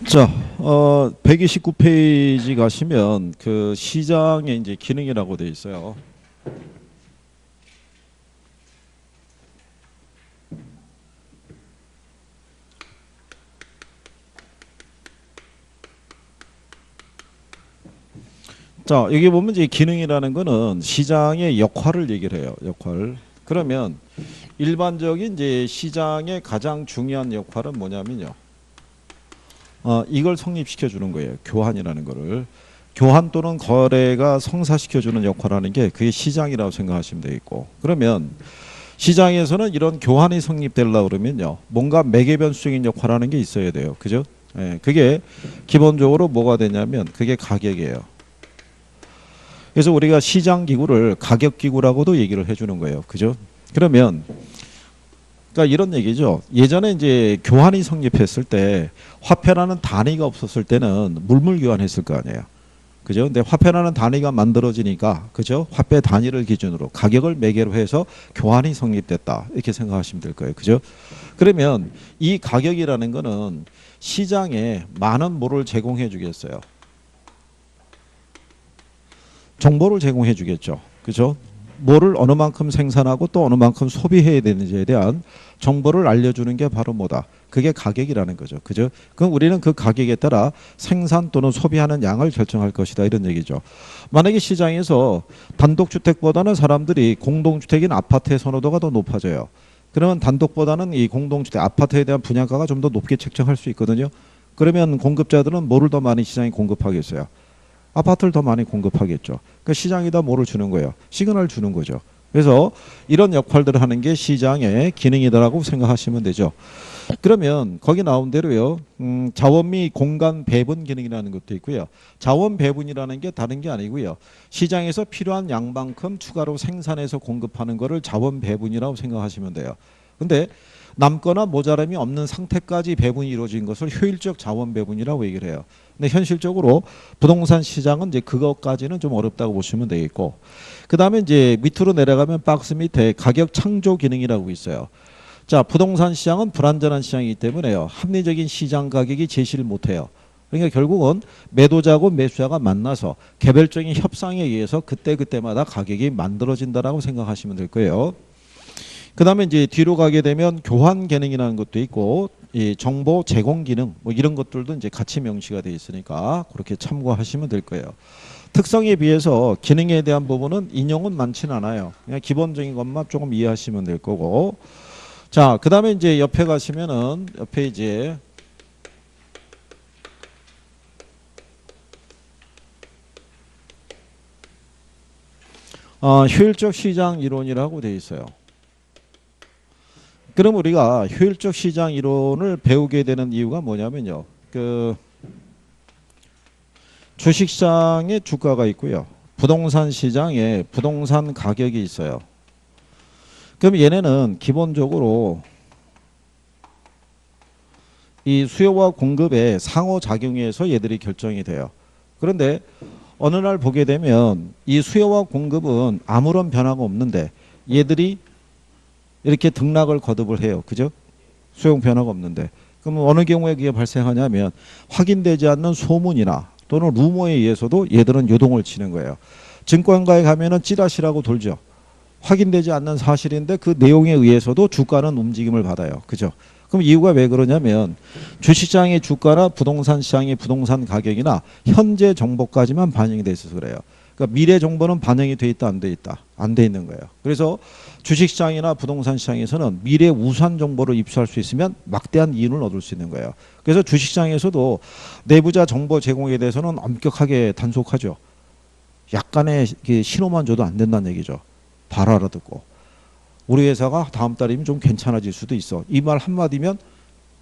자, 129페이지 가시면 그 시장의 이제 기능이라고 돼 있어요. 자, 여기 보면 이제 기능이라는 거는 시장의 역할을 얘기를 해요. 역할. 그러면 일반적인 이제 시장의 가장 중요한 역할은 뭐냐면요. 이걸 성립시켜 주는 거예요. 교환이라는 거를. 교환 또는 거래가 성사시켜 주는 역할을 하는 게 그게 시장이라고 생각하시면 되겠고. 그러면 시장에서는 이런 교환이 성립되려고 그러면요. 뭔가 매개 변수적인 역할을 하는 게 있어야 돼요. 그죠? 예, 그게 기본적으로 뭐가 되냐면 그게 가격이에요. 그래서 우리가 시장 기구를 가격 기구라고도 얘기를 해주는 거예요. 그죠? 그러면 그러니까 이런 얘기죠. 예전에 이제 교환이 성립했을 때 화폐라는 단위가 없었을 때는 물물 교환했을 거 아니에요. 그죠? 근데 화폐라는 단위가 만들어지니까 그죠? 화폐 단위를 기준으로 가격을 매개로 해서 교환이 성립됐다. 이렇게 생각하시면 될 거예요. 그죠? 그러면 이 가격이라는 거는 시장에 많은 뭐를 제공해 주겠어요. 정보를 제공해 주겠죠. 그죠? 뭐를 어느 만큼 생산하고 또 어느 만큼 소비해야 되는지에 대한 정보를 알려주는 게 바로 뭐다. 그게 가격이라는 거죠. 그죠? 그럼 우리는 그 가격에 따라 생산 또는 소비하는 양을 결정할 것이다. 이런 얘기죠. 만약에 시장에서 단독주택보다는 사람들이 공동주택인 아파트의 선호도가 더 높아져요. 그러면 단독보다는 이 공동주택 아파트에 대한 분양가가 좀 더 높게 책정할 수 있거든요. 그러면 공급자들은 뭐를 더 많이 시장에 공급하겠어요? 아파트를 더 많이 공급하겠죠. 그러니까 시장에다 뭐를 주는 거예요? 시그널을 주는 거죠. 그래서 이런 역할들을 하는 게 시장의 기능이다라고 생각하시면 되죠. 그러면 거기 나온 대로요. 자원 및 공간 배분 기능이라는 것도 있고요. 자원 배분이라는 게 다른 게 아니고요. 시장에서 필요한 양만큼 추가로 생산해서 공급하는 거를 자원 배분이라고 생각하시면 돼요. 근데 남거나 모자람이 없는 상태까지 배분이 이루어진 것을 효율적 자원 배분이라고 얘기를 해요. 근데 현실적으로 부동산 시장은 이제 그것까지는 좀 어렵다고 보시면 되겠고, 그 다음에 이제 밑으로 내려가면 박스 밑에 가격 창조 기능이라고 있어요. 자, 부동산 시장은 불안전한 시장이기 때문에요. 합리적인 시장 가격이 제시를 못해요. 그러니까 결국은 매도자고 매수자가 만나서 개별적인 협상에 의해서 그때그때마다 가격이 만들어진다라고 생각하시면 될 거예요. 그 다음에 이제 뒤로 가게 되면 교환 기능이라는 것도 있고, 이 정보 제공 기능 뭐 이런 것들도 이제 같이 명시가 되어 있으니까 그렇게 참고하시면 될 거예요. 특성에 비해서 기능에 대한 부분은 인용은 많지는 않아요. 그냥 기본적인 것만 조금 이해하시면 될 거고. 자, 그 다음에 이제 옆에 가시면은 옆에 이제 효율적 시장 이론이라고 되어 있어요. 그럼 우리가 효율적 시장 이론을 배우게 되는 이유가 뭐냐면요. 그 주식시장에 주가가 있고요. 부동산 시장에 부동산 가격이 있어요. 그럼 얘네는 기본적으로 이 수요와 공급의 상호작용에 의해서 얘들이 결정이 돼요. 그런데 어느 날 보게 되면 이 수요와 공급은 아무런 변화가 없는데 얘들이 이렇게 등락을 거듭을 해요. 그죠? 수용 변화가 없는데. 그러면 어느 경우에 그게 발생하냐면 확인되지 않는 소문이나 또는 루머에 의해서도 얘들은 요동을 치는 거예요. 증권가에 가면은 찌라시라고 돌죠. 확인되지 않는 사실인데 그 내용에 의해서도 주가는 움직임을 받아요. 그죠? 그럼 이유가 왜 그러냐면 주식시장의 주가나 부동산 시장의 부동산 가격이나 현재 정보까지만 반영이 돼 있어서 그래요. 그러니까 미래 정보는 반영이 돼 있다 안 돼 있다? 안 돼 있는 거예요. 그래서 주식시장이나 부동산 시장에서는 미래 우수한 정보를 입수할 수 있으면 막대한 이윤을 얻을 수 있는 거예요. 그래서 주식시장에서도 내부자 정보 제공에 대해서는 엄격하게 단속하죠. 약간의 신호만 줘도 안 된다는 얘기죠. 바로 알아듣고. 우리 회사가 다음 달이면 좀 괜찮아질 수도 있어. 이 말 한마디면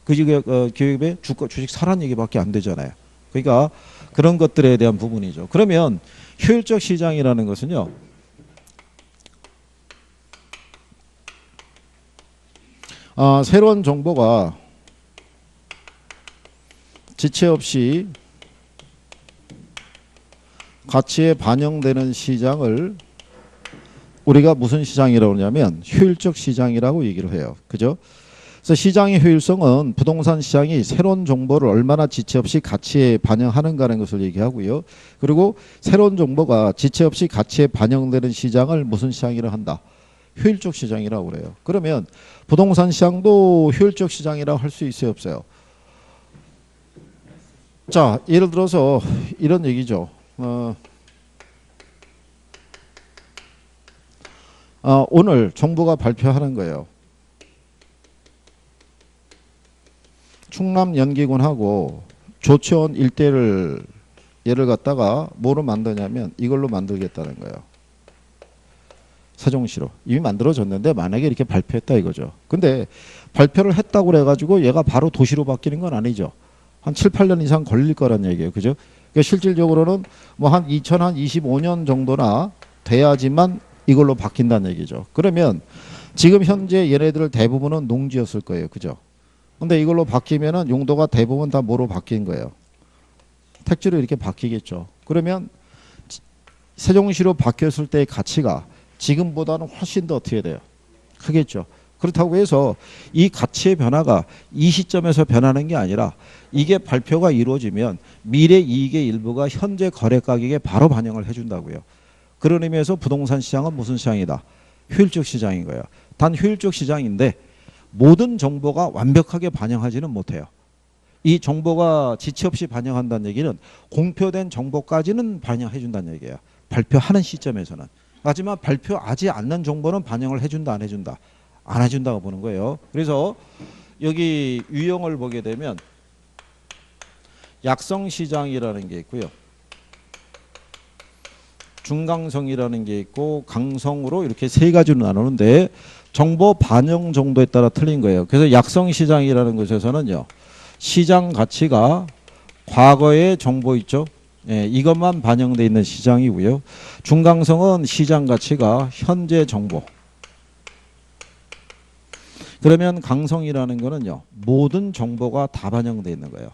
그 기업의 주식 사란 얘기밖에 안 되잖아요. 그러니까 그런 것들에 대한 부분이죠. 그러면 효율적 시장이라는 것은요. 새로운 정보가 지체 없이 가치에 반영되는 시장을 우리가 무슨 시장이라고 하냐면 효율적 시장이라고 얘기를 해요. 그죠? 그래서 시장의 효율성은 부동산 시장이 새로운 정보를 얼마나 지체 없이 가치에 반영하는가라는 것을 얘기하고요. 그리고 새로운 정보가 지체 없이 가치에 반영되는 시장을 무슨 시장이라 한다? 효율적 시장이라고 그래요. 그러면 부동산 시장도 효율적 시장이라고 할 수 있어요, 없어요? 자, 예를 들어서 이런 얘기죠. 오늘 정부가 발표하는 거예요. 충남 연기군하고 조치원 일대를 얘를 갖다가 뭐로 만드냐면 이걸로 만들겠다는 거예요. 세종시로. 이미 만들어졌는데 만약에 이렇게 발표했다 이거죠. 근데 발표를 했다고 그래가지고 얘가 바로 도시로 바뀌는 건 아니죠. 한 7, 8년 이상 걸릴 거란 얘기예요. 그죠? 그러니까 실질적으로는 뭐 한 2025년 정도나 돼야지만 이걸로 바뀐다는 얘기죠. 그러면 지금 현재 얘네들 대부분은 농지였을 거예요. 그죠? 근데 이걸로 바뀌면은 용도가 대부분 다 뭐로 바뀐 거예요? 택지로 이렇게 바뀌겠죠. 그러면 세종시로 바뀌었을 때의 가치가 지금보다는 훨씬 더 어떻게 돼요? 크겠죠. 그렇다고 해서 이 가치의 변화가 이 시점에서 변하는 게 아니라 이게 발표가 이루어지면 미래 이익의 일부가 현재 거래 가격에 바로 반영을 해준다고요. 그런 의미에서 부동산 시장은 무슨 시장이다? 효율적 시장인 거예요. 단 효율적 시장인데 모든 정보가 완벽하게 반영하지는 못해요. 이 정보가 지체 없이 반영한다는 얘기는 공표된 정보까지는 반영해 준다는 얘기예요. 발표하는 시점에서는. 하지만 발표하지 않는 정보는 반영을 해준다 안 해준다? 안 해준다고 보는 거예요. 그래서 여기 유형을 보게 되면 약성시장이라는 게 있고요. 중강성이라는 게 있고 강성으로 이렇게 세 가지로 나누는데 정보 반영 정도에 따라 틀린 거예요. 그래서 약성시장이라는 것에서는요. 시장 가치가 과거의 정보 있죠. 예, 이것만 반영되어 있는 시장이고요. 중강성은 시장 가치가 현재 정보. 그러면 강성이라는 거는요. 모든 정보가 다 반영되어 있는 거예요.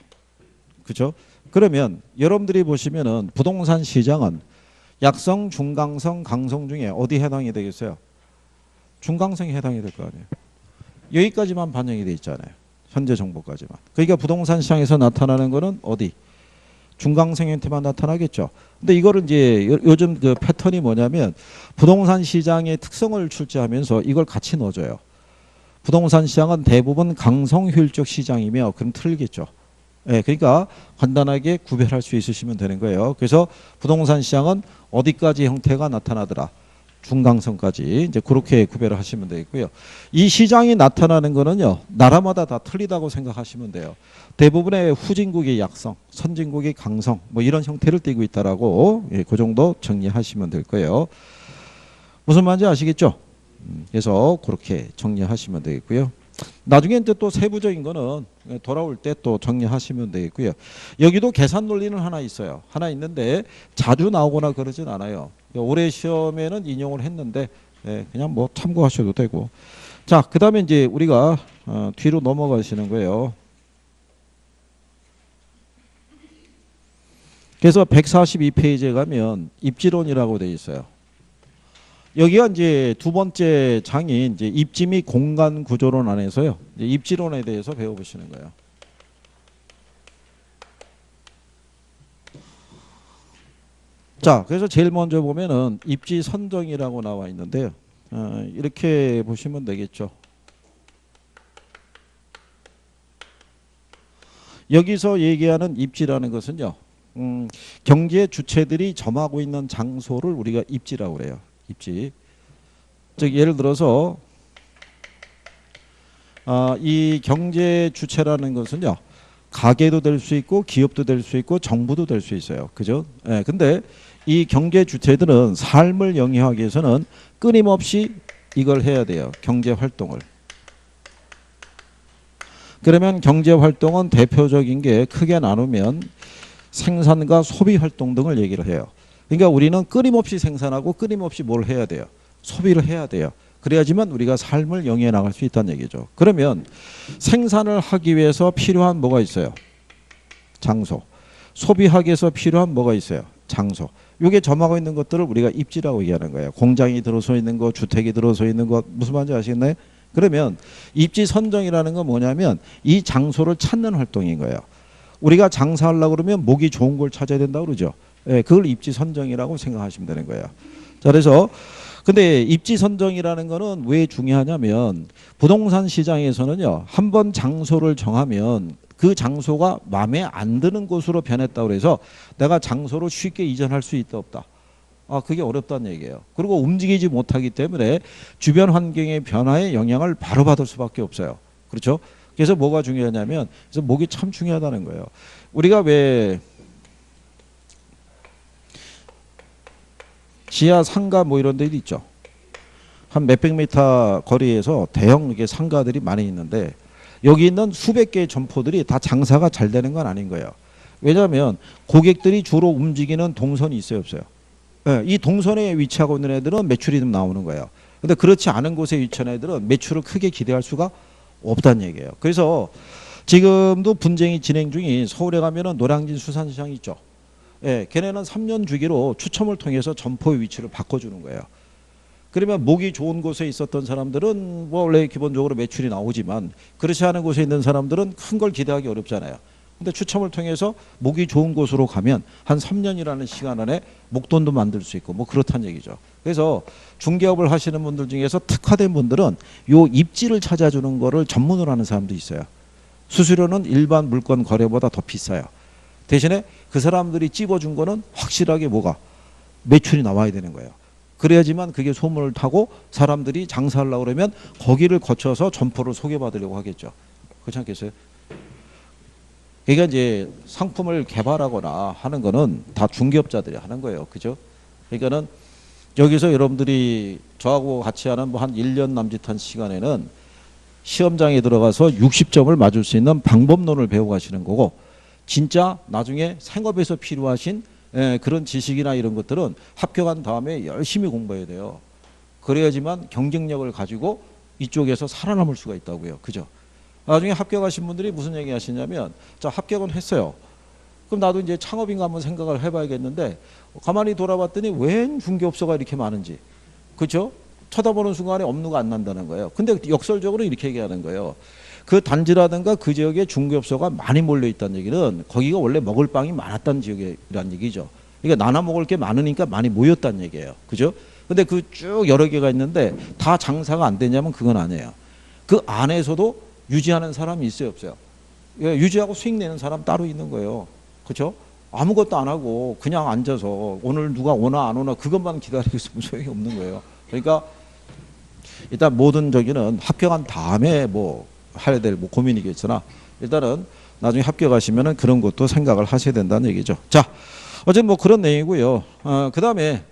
그렇죠? 그러면 여러분들이 보시면은 부동산 시장은 약성, 중강성, 강성 중에 어디 해당이 되겠어요? 중강성에 해당이 될 거 아니에요. 여기까지만 반영이 돼 있잖아요. 현재 정보까지만. 그러니까 부동산 시장에서 나타나는 거는 어디? 중강성 형태만 나타나겠죠. 근데 이거를 이제 요즘 그 패턴이 뭐냐면 부동산 시장의 특성을 출제하면서 이걸 같이 넣어줘요. 부동산 시장은 대부분 강성 효율적 시장이며 그럼 틀리겠죠. 예, 그러니까 간단하게 구별할 수 있으시면 되는 거예요. 그래서 부동산 시장은 어디까지 형태가 나타나더라. 중강성까지 이제 그렇게 구별을 하시면 되겠고요. 이 시장이 나타나는 거는요. 나라마다 다 틀리다고 생각하시면 돼요. 대부분의 후진국이 약성, 선진국이 강성 뭐 이런 형태를 띠고 있다라고 예, 그 정도 정리하시면 될 거예요. 무슨 말인지 아시겠죠? 그래서 그렇게 정리하시면 되겠고요. 나중에 이제 또 세부적인 거는 돌아올 때 또 정리하시면 되겠고요. 여기도 계산 논리는 하나 있어요. 하나 있는데 자주 나오거나 그러진 않아요. 올해 시험에는 인용을 했는데 그냥 뭐 참고하셔도 되고. 자, 그다음에 이제 우리가 뒤로 넘어가시는 거예요. 그래서 142페이지에 가면 입지론이라고 되어 있어요. 여기가 이제 두 번째 장이 이제 입지 및 공간 구조론 안에서요. 이제 입지론에 대해서 배워보시는 거예요. 자, 그래서 제일 먼저 보면은 입지 선정이라고 나와 있는데요. 이렇게 보시면 되겠죠. 여기서 얘기하는 입지라는 것은요. 경제 주체들이 점하고 있는 장소를 우리가 입지라고 그래요. 입지. 즉 예를 들어서 이 경제 주체라는 것은요. 가게도 될 수 있고 기업도 될 수 있고 정부도 될 수 있어요. 그죠? 예, 근데 이 경제 주체들은 삶을 영위하기 위해서는 끊임없이 이걸 해야 돼요. 경제 활동을. 그러면 경제 활동은 대표적인 게 크게 나누면 생산과 소비 활동 등을 얘기를 해요. 그러니까 우리는 끊임없이 생산하고 끊임없이 뭘 해야 돼요? 소비를 해야 돼요. 그래야지만 우리가 삶을 영위해 나갈 수 있다는 얘기죠. 그러면 생산을 하기 위해서 필요한 뭐가 있어요? 장소. 소비하기 위해서 필요한 뭐가 있어요? 장소. 이게 점하고 있는 것들을 우리가 입지라고 얘기하는 거예요. 공장이 들어서 있는 거, 주택이 들어서 있는 것, 무슨 말인지 아시겠나요? 그러면 입지 선정이라는 건 뭐냐면 이 장소를 찾는 활동인 거예요. 우리가 장사하려고 그러면 목이 좋은 걸 찾아야 된다고 그러죠. 예, 그걸 입지 선정이라고 생각하시면 되는 거예요. 자, 그래서 근데 입지 선정이라는 거는 왜 중요하냐면 부동산 시장에서는요, 한번 장소를 정하면 그 장소가 마음에 안 드는 곳으로 변했다고 그래서 내가 장소를 쉽게 이전할 수 있다 없다. 그게 어렵다는 얘기예요. 그리고 움직이지 못하기 때문에 주변 환경의 변화에 영향을 바로 받을 수밖에 없어요. 그렇죠? 그래서 뭐가 중요하냐면, 그래서 목이 참 중요하다는 거예요. 우리가 왜 지하 상가 뭐 이런 데도 있죠. 한 몇백 미터 거리에서 대형 이게 상가들이 많이 있는데 여기 있는 수백 개의 점포들이 다 장사가 잘 되는 건 아닌 거예요. 왜냐하면 고객들이 주로 움직이는 동선이 있어요, 없어요? 네, 이 동선에 위치하고 있는 애들은 매출이 좀 나오는 거예요. 근데 그렇지 않은 곳에 위치한 애들은 매출을 크게 기대할 수가 없다는 얘기예요. 그래서 지금도 분쟁이 진행 중인 서울에 가면은 노량진 수산시장이 있죠. 예, 걔네는 3년 주기로 추첨을 통해서 점포의 위치를 바꿔주는 거예요. 그러면 목이 좋은 곳에 있었던 사람들은 뭐 원래 기본적으로 매출이 나오지만 그렇지 않은 곳에 있는 사람들은 큰 걸 기대하기 어렵잖아요. 근데 추첨을 통해서 목이 좋은 곳으로 가면 한 3년이라는 시간 안에 목돈도 만들 수 있고 뭐 그렇다는 얘기죠. 그래서 중개업을 하시는 분들 중에서 특화된 분들은 요 입지를 찾아주는 거를 전문으로 하는 사람도 있어요. 수수료는 일반 물건 거래보다 더 비싸요. 대신에 그 사람들이 찝어준 거는 확실하게 뭐가 매출이 나와야 되는 거예요. 그래야지만 그게 소문을 타고 사람들이 장사하려고 그러면 거기를 거쳐서 점포를 소개받으려고 하겠죠. 그렇지 않겠어요? 그러니까 이제 상품을 개발하거나 하는 거는 다 중개업자들이 하는 거예요. 그죠? 그러니까는 여기서 여러분들이 저하고 같이 하는 뭐 한 1년 남짓한 시간에는 시험장에 들어가서 60점을 맞을 수 있는 방법론을 배워 가시는 거고 진짜 나중에 생업에서 필요하신 그런 지식이나 이런 것들은 합격한 다음에 열심히 공부해야 돼요. 그래야지만 경쟁력을 가지고 이쪽에서 살아남을 수가 있다고요. 그죠? 나중에 합격하신 분들이 무슨 얘기 하시냐면 자, 합격은 했어요. 그럼 나도 이제 창업인가 한번 생각을 해봐야겠는데 가만히 돌아봤더니 웬 중개업소가 이렇게 많은지. 그렇죠? 쳐다보는 순간에 업무가 안 난다는 거예요. 근데 역설적으로 이렇게 얘기하는 거예요. 그 단지라든가 그 지역에 중개업소가 많이 몰려 있다는 얘기는 거기가 원래 먹을 빵이 많았다는 지역이란 얘기죠. 그러니까 나눠 먹을 게 많으니까 많이 모였다는 얘기예요. 그죠? 근데 그 쭉 여러 개가 있는데 다 장사가 안 되냐면 그건 아니에요. 그 안에서도 유지하는 사람이 있어요, 없어요? 예, 유지하고 수익 내는 사람 따로 있는 거예요. 그렇죠? 아무것도 안 하고 그냥 앉아서 오늘 누가 오나 안 오나 그것만 기다리고 있으면 소용이 없는 거예요. 그러니까 일단 모든 저기는 합격한 다음에 뭐 해야 될 뭐 고민이겠으나 일단은 나중에 합격하시면은 그런 것도 생각을 하셔야 된다는 얘기죠. 자, 어쨌든 뭐 그런 내용이고요. 그 다음에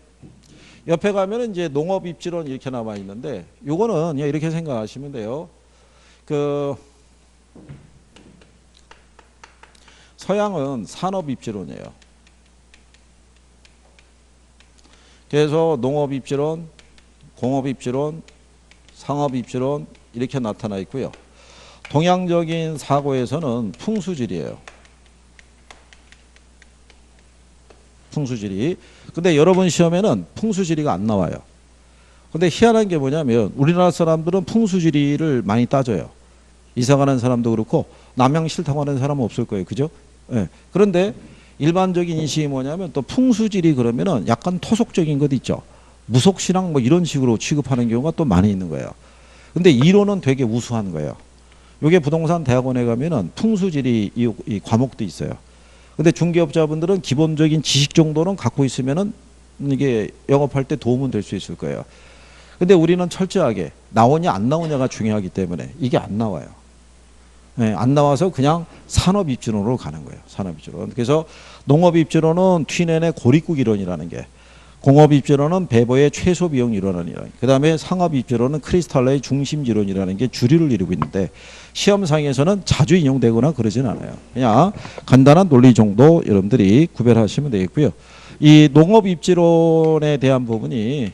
옆에 가면은 이제 농업 입지론 이렇게 나와 있는데 요거는 그냥 이렇게 생각하시면 돼요. 그 서양은 산업 입지론이에요. 그래서 농업 입지론, 공업 입지론, 상업 입지론 이렇게 나타나 있고요. 동양적인 사고에서는 풍수지리예요. 풍수지리. 근데 여러분 시험에는 풍수지리가 안 나와요. 근데 희한한 게 뭐냐면 우리나라 사람들은 풍수지리를 많이 따져요. 이사 가는 사람도 그렇고 남양 싫다고 하는 사람은 없을 거예요. 그죠? 네. 그런데 일반적인 인식이 뭐냐면 또 풍수지리 그러면은 약간 토속적인 것 있죠. 무속신앙 뭐 이런 식으로 취급하는 경우가 또 많이 있는 거예요. 근데 이론은 되게 우수한 거예요. 요게 부동산 대학원에 가면은 풍수지리 이 과목도 있어요. 근데 중개업자분들은 기본적인 지식 정도는 갖고 있으면은 이게 영업할 때 도움은 될 수 있을 거예요. 근데 우리는 철저하게 나오냐 안 나오냐가 중요하기 때문에 이게 안 나와요. 네, 안 나와서 그냥 산업입지론으로 가는 거예요. 산업입지론. 그래서 농업입지론은 튀넨의 고립국 이론이라는 게, 공업입지론은 배보의 최소 비용 이론이라는 게, 그 다음에 상업입지론은 크리스탈러의 중심 이론이라는 게 주류를 이루고 있는데 시험상에서는 자주 인용되거나 그러진 않아요. 그냥 간단한 논리 정도 여러분들이 구별하시면 되겠고요. 이 농업입지론에 대한 부분이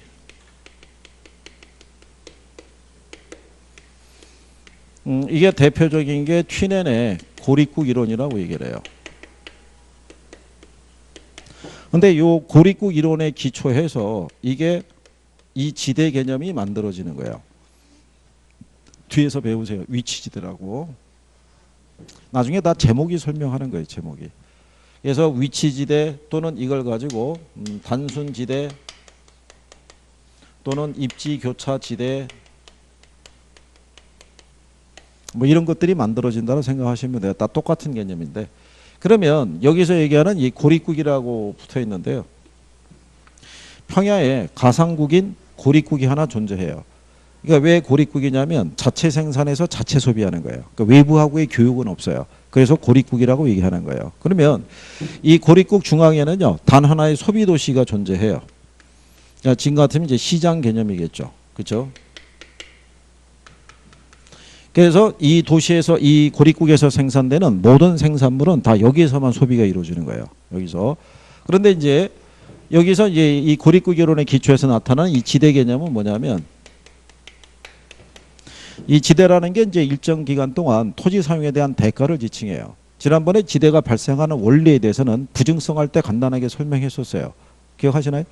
이게 대표적인 게 튀넨의 고립국 이론이라고 얘기를 해요. 근데 요 고립국 이론에 기초해서 이게 이 지대 개념이 만들어지는 거예요. 뒤에서 배우세요. 위치지대라고. 나중에 다 제목이 설명하는 거예요. 제목이. 그래서 위치지대 또는 이걸 가지고 단순지대 또는 입지교차지대 뭐 이런 것들이 만들어진다고 생각하시면 돼요. 다 똑같은 개념인데, 그러면 여기서 얘기하는 이 고립국이라고 붙어 있는데요. 평야에 가상국인 고립국이 하나 존재해요. 그러니까 왜 고립국이냐면 자체 생산해서 자체 소비하는 거예요. 그러니까 외부하고의 교육은 없어요. 그래서 고립국이라고 얘기하는 거예요. 그러면 이 고립국 중앙에는요, 단 하나의 소비 도시가 존재해요. 자, 지금 같으면 이제 시장 개념이겠죠. 그렇죠? 그래서 이 도시에서, 이 고립국에서 생산되는 모든 생산물은 다 여기에서만 소비가 이루어지는 거예요. 여기서. 그런데 이제 여기서 이제 이 고립국 이론의 기초에서 나타나는 이 지대 개념은 뭐냐면, 이 지대라는 게 이제 일정 기간 동안 토지 사용에 대한 대가를 지칭해요. 지난번에 지대가 발생하는 원리에 대해서는 부증성할 때 간단하게 설명했었어요. 기억하시나요?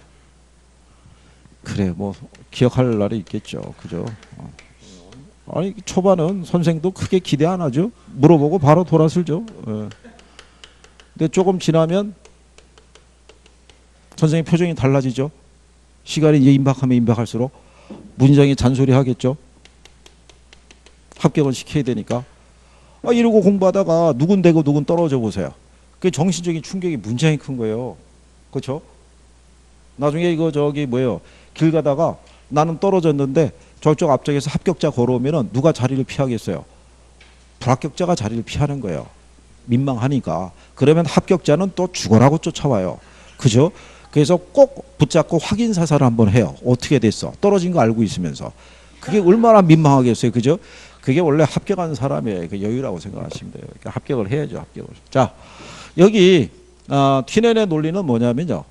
그래, 뭐 기억할 날이 있겠죠. 그죠? 아니, 초반은 선생도 크게 기대 안 하죠. 물어보고 바로 돌아서죠. 근데 조금 지나면 선생님 표정이 달라지죠. 시간이 이제 임박하면 임박할수록 문장이 잔소리 하겠죠. 합격을 시켜야 되니까. 이러고 공부하다가 누군 되고 누군 떨어져 보세요. 그 정신적인 충격이 문장이 큰 거예요. 그렇죠? 나중에 이거 저기 뭐예요? 길 가다가 나는 떨어졌는데 저쪽 앞쪽에서 합격자 걸어오면은 누가 자리를 피하겠어요? 불합격자가 자리를 피하는 거예요. 민망하니까. 그러면 합격자는 또 죽어라고 쫓아와요. 그죠? 그래서 꼭 붙잡고 확인 사살을 한번 해요. 어떻게 됐어? 떨어진 거 알고 있으면서. 그게 얼마나 민망하겠어요. 그죠? 그게 원래 합격한 사람의 그 여유라고 생각하시면 돼요. 그러니까 합격을 해야죠. 합격을. 자, 여기 튀넨의 논리는 뭐냐면요.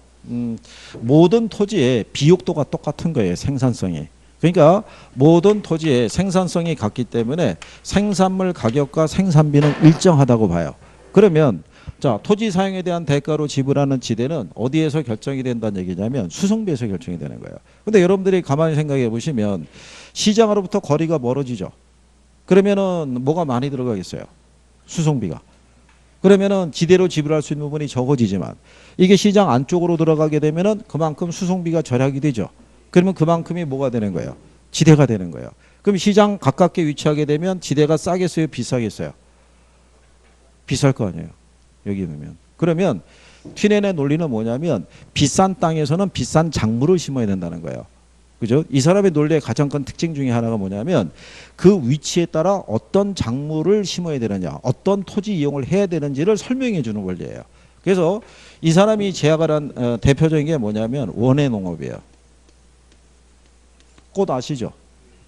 모든 토지의 비옥도가 똑같은 거예요. 생산성이. 그러니까 모든 토지의 생산성이 같기 때문에 생산물 가격과 생산비는 일정하다고 봐요. 그러면 자, 토지 사용에 대한 대가로 지불하는 지대는 어디에서 결정이 된다는 얘기냐면 수송비에서 결정이 되는 거예요. 근데 여러분들이 가만히 생각해 보시면 시장으로부터 거리가 멀어지죠. 그러면은 뭐가 많이 들어가겠어요? 수송비가. 그러면은 지대로 지불할 수 있는 부분이 적어지지만 이게 시장 안쪽으로 들어가게 되면은 그만큼 수송비가 절약이 되죠. 그러면 그만큼이 뭐가 되는 거예요? 지대가 되는 거예요. 그럼 시장 가깝게 위치하게 되면 지대가 싸겠어요? 비싸겠어요? 비쌀 거 아니에요. 여기 넣으면. 그러면 튀넨의 논리는 뭐냐면 비싼 땅에서는 비싼 작물을 심어야 된다는 거예요. 그죠? 이 사람의 논리의 가장 큰 특징 중에 하나가 뭐냐면 그 위치에 따라 어떤 작물을 심어야 되느냐, 어떤 토지 이용을 해야 되는지를 설명해 주는 원리예요. 그래서 이 사람이 제약을 한 대표적인 게 뭐냐면 원예 농업이에요. 꽃 아시죠?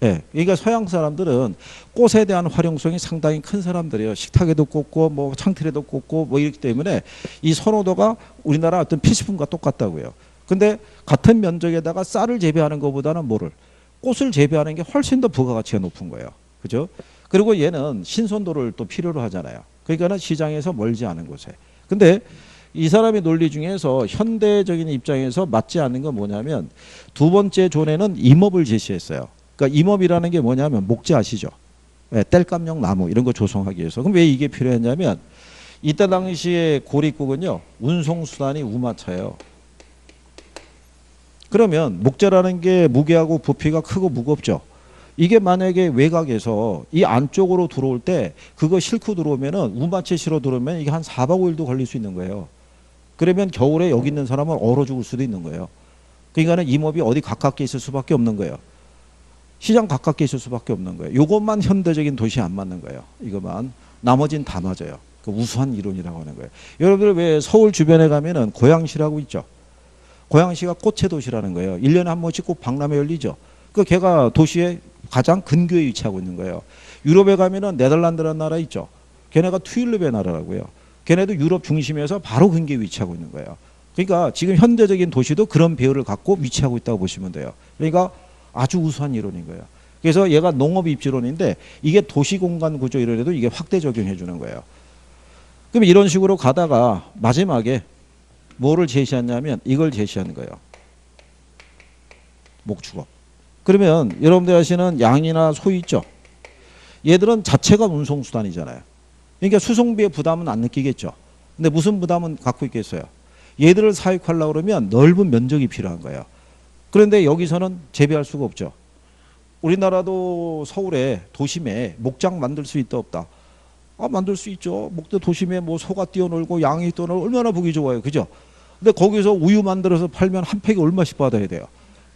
예. 그러니까 서양 사람들은 꽃에 대한 활용성이 상당히 큰 사람들이에요. 식탁에도 꽂고 뭐 창틀에도 꽂고 뭐 이렇기 때문에 이 선호도가 우리나라 어떤 필수품과 똑같다고요. 근데 같은 면적에다가 쌀을 재배하는 것보다는 뭐를? 꽃을 재배하는 게 훨씬 더 부가가치가 높은 거예요. 그죠? 그리고 얘는 신선도를 또 필요로 하잖아요. 그러니까는 시장에서 멀지 않은 곳에. 근데 이 사람의 논리 중에서 현대적인 입장에서 맞지 않는 건 뭐냐면 두 번째 존에는 임업을 제시했어요. 그러니까 임업이라는 게 뭐냐면 목재 아시죠? 네, 땔감용 나무 이런 거 조성하기 위해서. 그럼 왜 이게 필요했냐면 이때 당시에 고립국은요. 운송수단이 우마차예요. 그러면 목재라는 게 무게하고 부피가 크고 무겁죠. 이게 만약에 외곽에서 이 안쪽으로 들어올 때 그거 싣고 들어오면은 우마채 실어 들어오면 이게 한 4박 5일도 걸릴 수 있는 거예요. 그러면 겨울에 여기 있는 사람은 얼어 죽을 수도 있는 거예요. 그러니까는 임업이 어디 가깝게 있을 수밖에 없는 거예요. 시장 가깝게 있을 수밖에 없는 거예요. 이것만 현대적인 도시에 안 맞는 거예요. 이것만. 나머지는 다 맞아요. 그 우수한 이론이라고 하는 거예요. 여러분들 왜 서울 주변에 가면은 고양시라고 있죠. 고양시가 꽃의 도시라는 거예요. 1년에 한 번씩 꼭 박람회 열리죠. 그 걔가 도시의 가장 근교에 위치하고 있는 거예요. 유럽에 가면은 네덜란드라는 나라 있죠. 걔네가 튤립의 나라라고요. 걔네도 유럽 중심에서 바로 근교에 위치하고 있는 거예요. 그러니까 지금 현대적인 도시도 그런 배열을 갖고 위치하고 있다고 보시면 돼요. 그러니까 아주 우수한 이론인 거예요. 그래서 얘가 농업 입지론인데 이게 도시 공간 구조 이론에도 이게 확대 적용해 주는 거예요. 그럼 이런 식으로 가다가 마지막에 뭐를 제시했냐면 이걸 제시한 거예요. 목축업. 그러면 여러분들 아시는 양이나 소 있죠. 얘들은 자체가 운송수단이잖아요. 그러니까 수송비의 부담은 안 느끼겠죠. 근데 무슨 부담은 갖고 있겠어요? 얘들을 사육하려고 그러면 넓은 면적이 필요한 거예요. 그런데 여기서는 재배할 수가 없죠. 우리나라도 서울에 도심에 목장 만들 수 있다 없다? 아, 만들 수 있죠. 목대 도심에 뭐 소가 뛰어놀고 양이 뛰어놀고 얼마나 보기 좋아요. 그죠? 근데 거기서 우유 만들어서 팔면 한 팩에 얼마씩 받아야 돼요.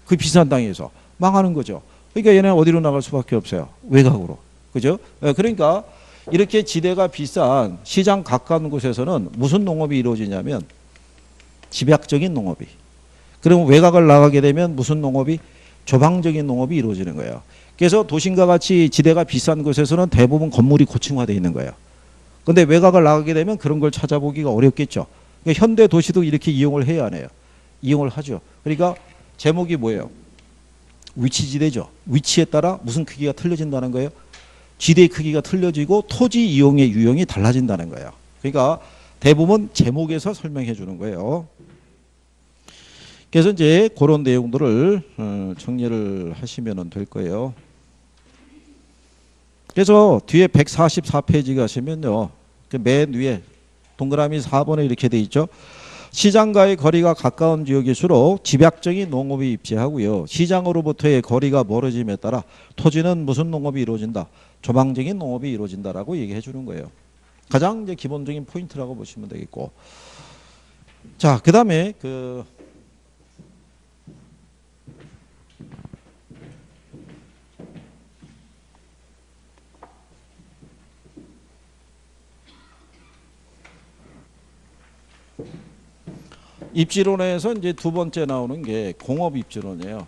그 비싼 땅에서. 망하는 거죠. 그러니까 얘네는 어디로 나갈 수밖에 없어요. 외곽으로. 그죠? 그러니까 이렇게 지대가 비싼 시장 가까운 곳에서는 무슨 농업이 이루어지냐면 집약적인 농업이. 그러면 외곽을 나가게 되면 무슨 농업이? 조방적인 농업이 이루어지는 거예요. 그래서 도심과 같이 지대가 비싼 곳에서는 대부분 건물이 고층화되어 있는 거예요. 그런데 외곽을 나가게 되면 그런 걸 찾아보기가 어렵겠죠. 그러니까 현대 도시도 이렇게 이용을 해야 하네요. 이용을 하죠. 그러니까 제목이 뭐예요? 위치지대죠. 위치에 따라 무슨 크기가 틀려진다는 거예요? 지대의 크기가 틀려지고 토지 이용의 유형이 달라진다는 거예요. 그러니까 대부분 제목에서 설명해 주는 거예요. 그래서 이제 그런 내용들을 정리를 하시면 될 거예요. 그래서 뒤에 144페이지 가시면요. 맨 위에 동그라미 4번에 이렇게 돼 있죠. 시장과의 거리가 가까운 지역일수록 집약적인 농업이 입지하고요. 시장으로부터의 거리가 멀어짐에 따라 토지는 무슨 농업이 이루어진다? 조방적인 농업이 이루어진다라고 얘기해 주는 거예요. 가장 이제 기본적인 포인트라고 보시면 되겠고. 자, 그다음에 입지론에서 이제 두 번째 나오는 게 공업 입지론이에요.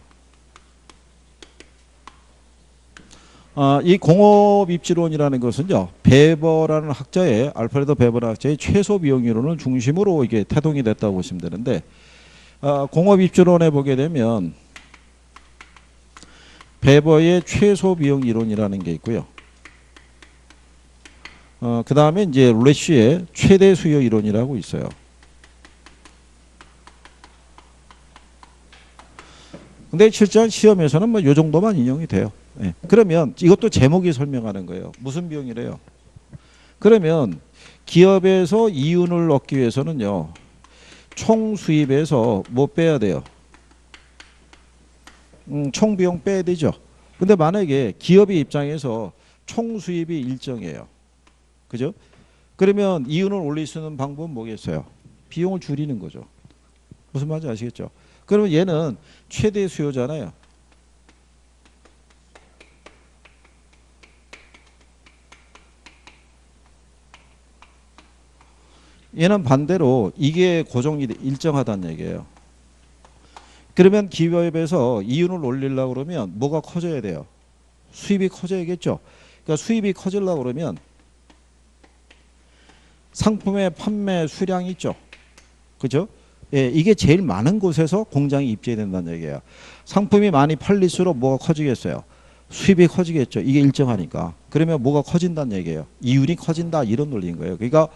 이 공업 입지론이라는 것은요, 베버라는 학자의 알프레드 베버라는 학자의 최소 비용 이론을 중심으로 이게 태동이 됐다고 보시면 되는데, 공업 입지론에 보게 되면 베버의 최소 비용 이론이라는 게 있고요. 그 다음에 이제 래쉬의 최대 수요 이론이라고 있어요. 근데 실제 시험에서는 뭐 요 정도만 인용이 돼요. 예. 그러면 이것도 제목이 설명하는 거예요. 무슨 비용이래요? 그러면 기업에서 이윤을 얻기 위해서는요, 총 수입에서 뭐 빼야 돼요? 총 비용 빼야 되죠. 근데 만약에 기업의 입장에서 총 수입이 일정해요. 그죠? 그러면 이윤을 올릴 수 있는 방법은 뭐겠어요? 비용을 줄이는 거죠. 무슨 말인지 아시겠죠? 그러면 얘는 최대 수요잖아요. 얘는 반대로 이게 고정이 일정하다는 얘기예요. 그러면 기업에서 이윤을 올리려고 그러면 뭐가 커져야 돼요? 수입이 커져야겠죠. 그러니까 수입이 커지려고 그러면 상품의 판매 수량이 있죠. 그죠? 예, 이게 제일 많은 곳에서 공장이 입지된다는 얘기예요. 상품이 많이 팔릴수록 뭐가 커지겠어요? 수입이 커지겠죠. 이게 일정하니까. 그러면 뭐가 커진다는 얘기예요. 이윤이 커진다 이런 논리인 거예요. 그러니까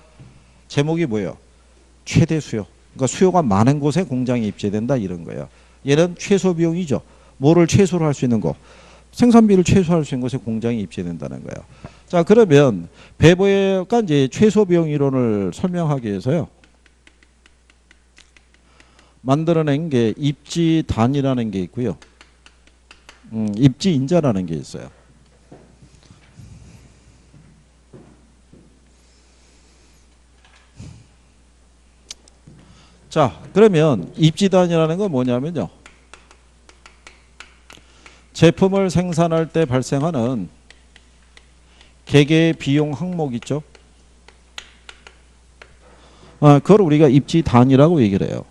제목이 뭐예요? 최대 수요. 그러니까 수요가 많은 곳에 공장이 입지된다 이런 거예요. 얘는 최소 비용이죠. 뭐를 최소로 할 수 있는 거? 생산비를 최소화할 수 있는 곳에 공장이 입지된다는 거예요. 자, 그러면 베버가 이제 최소 비용 이론을 설명하기 위해서요, 만들어낸 게 입지단이라는 게 있고요. 입지인자라는 게 있어요. 자, 그러면 입지단이라는 건 뭐냐면요, 제품을 생산할 때 발생하는 개개의 비용 항목 있죠. 그걸 우리가 입지단이라고 얘기를 해요.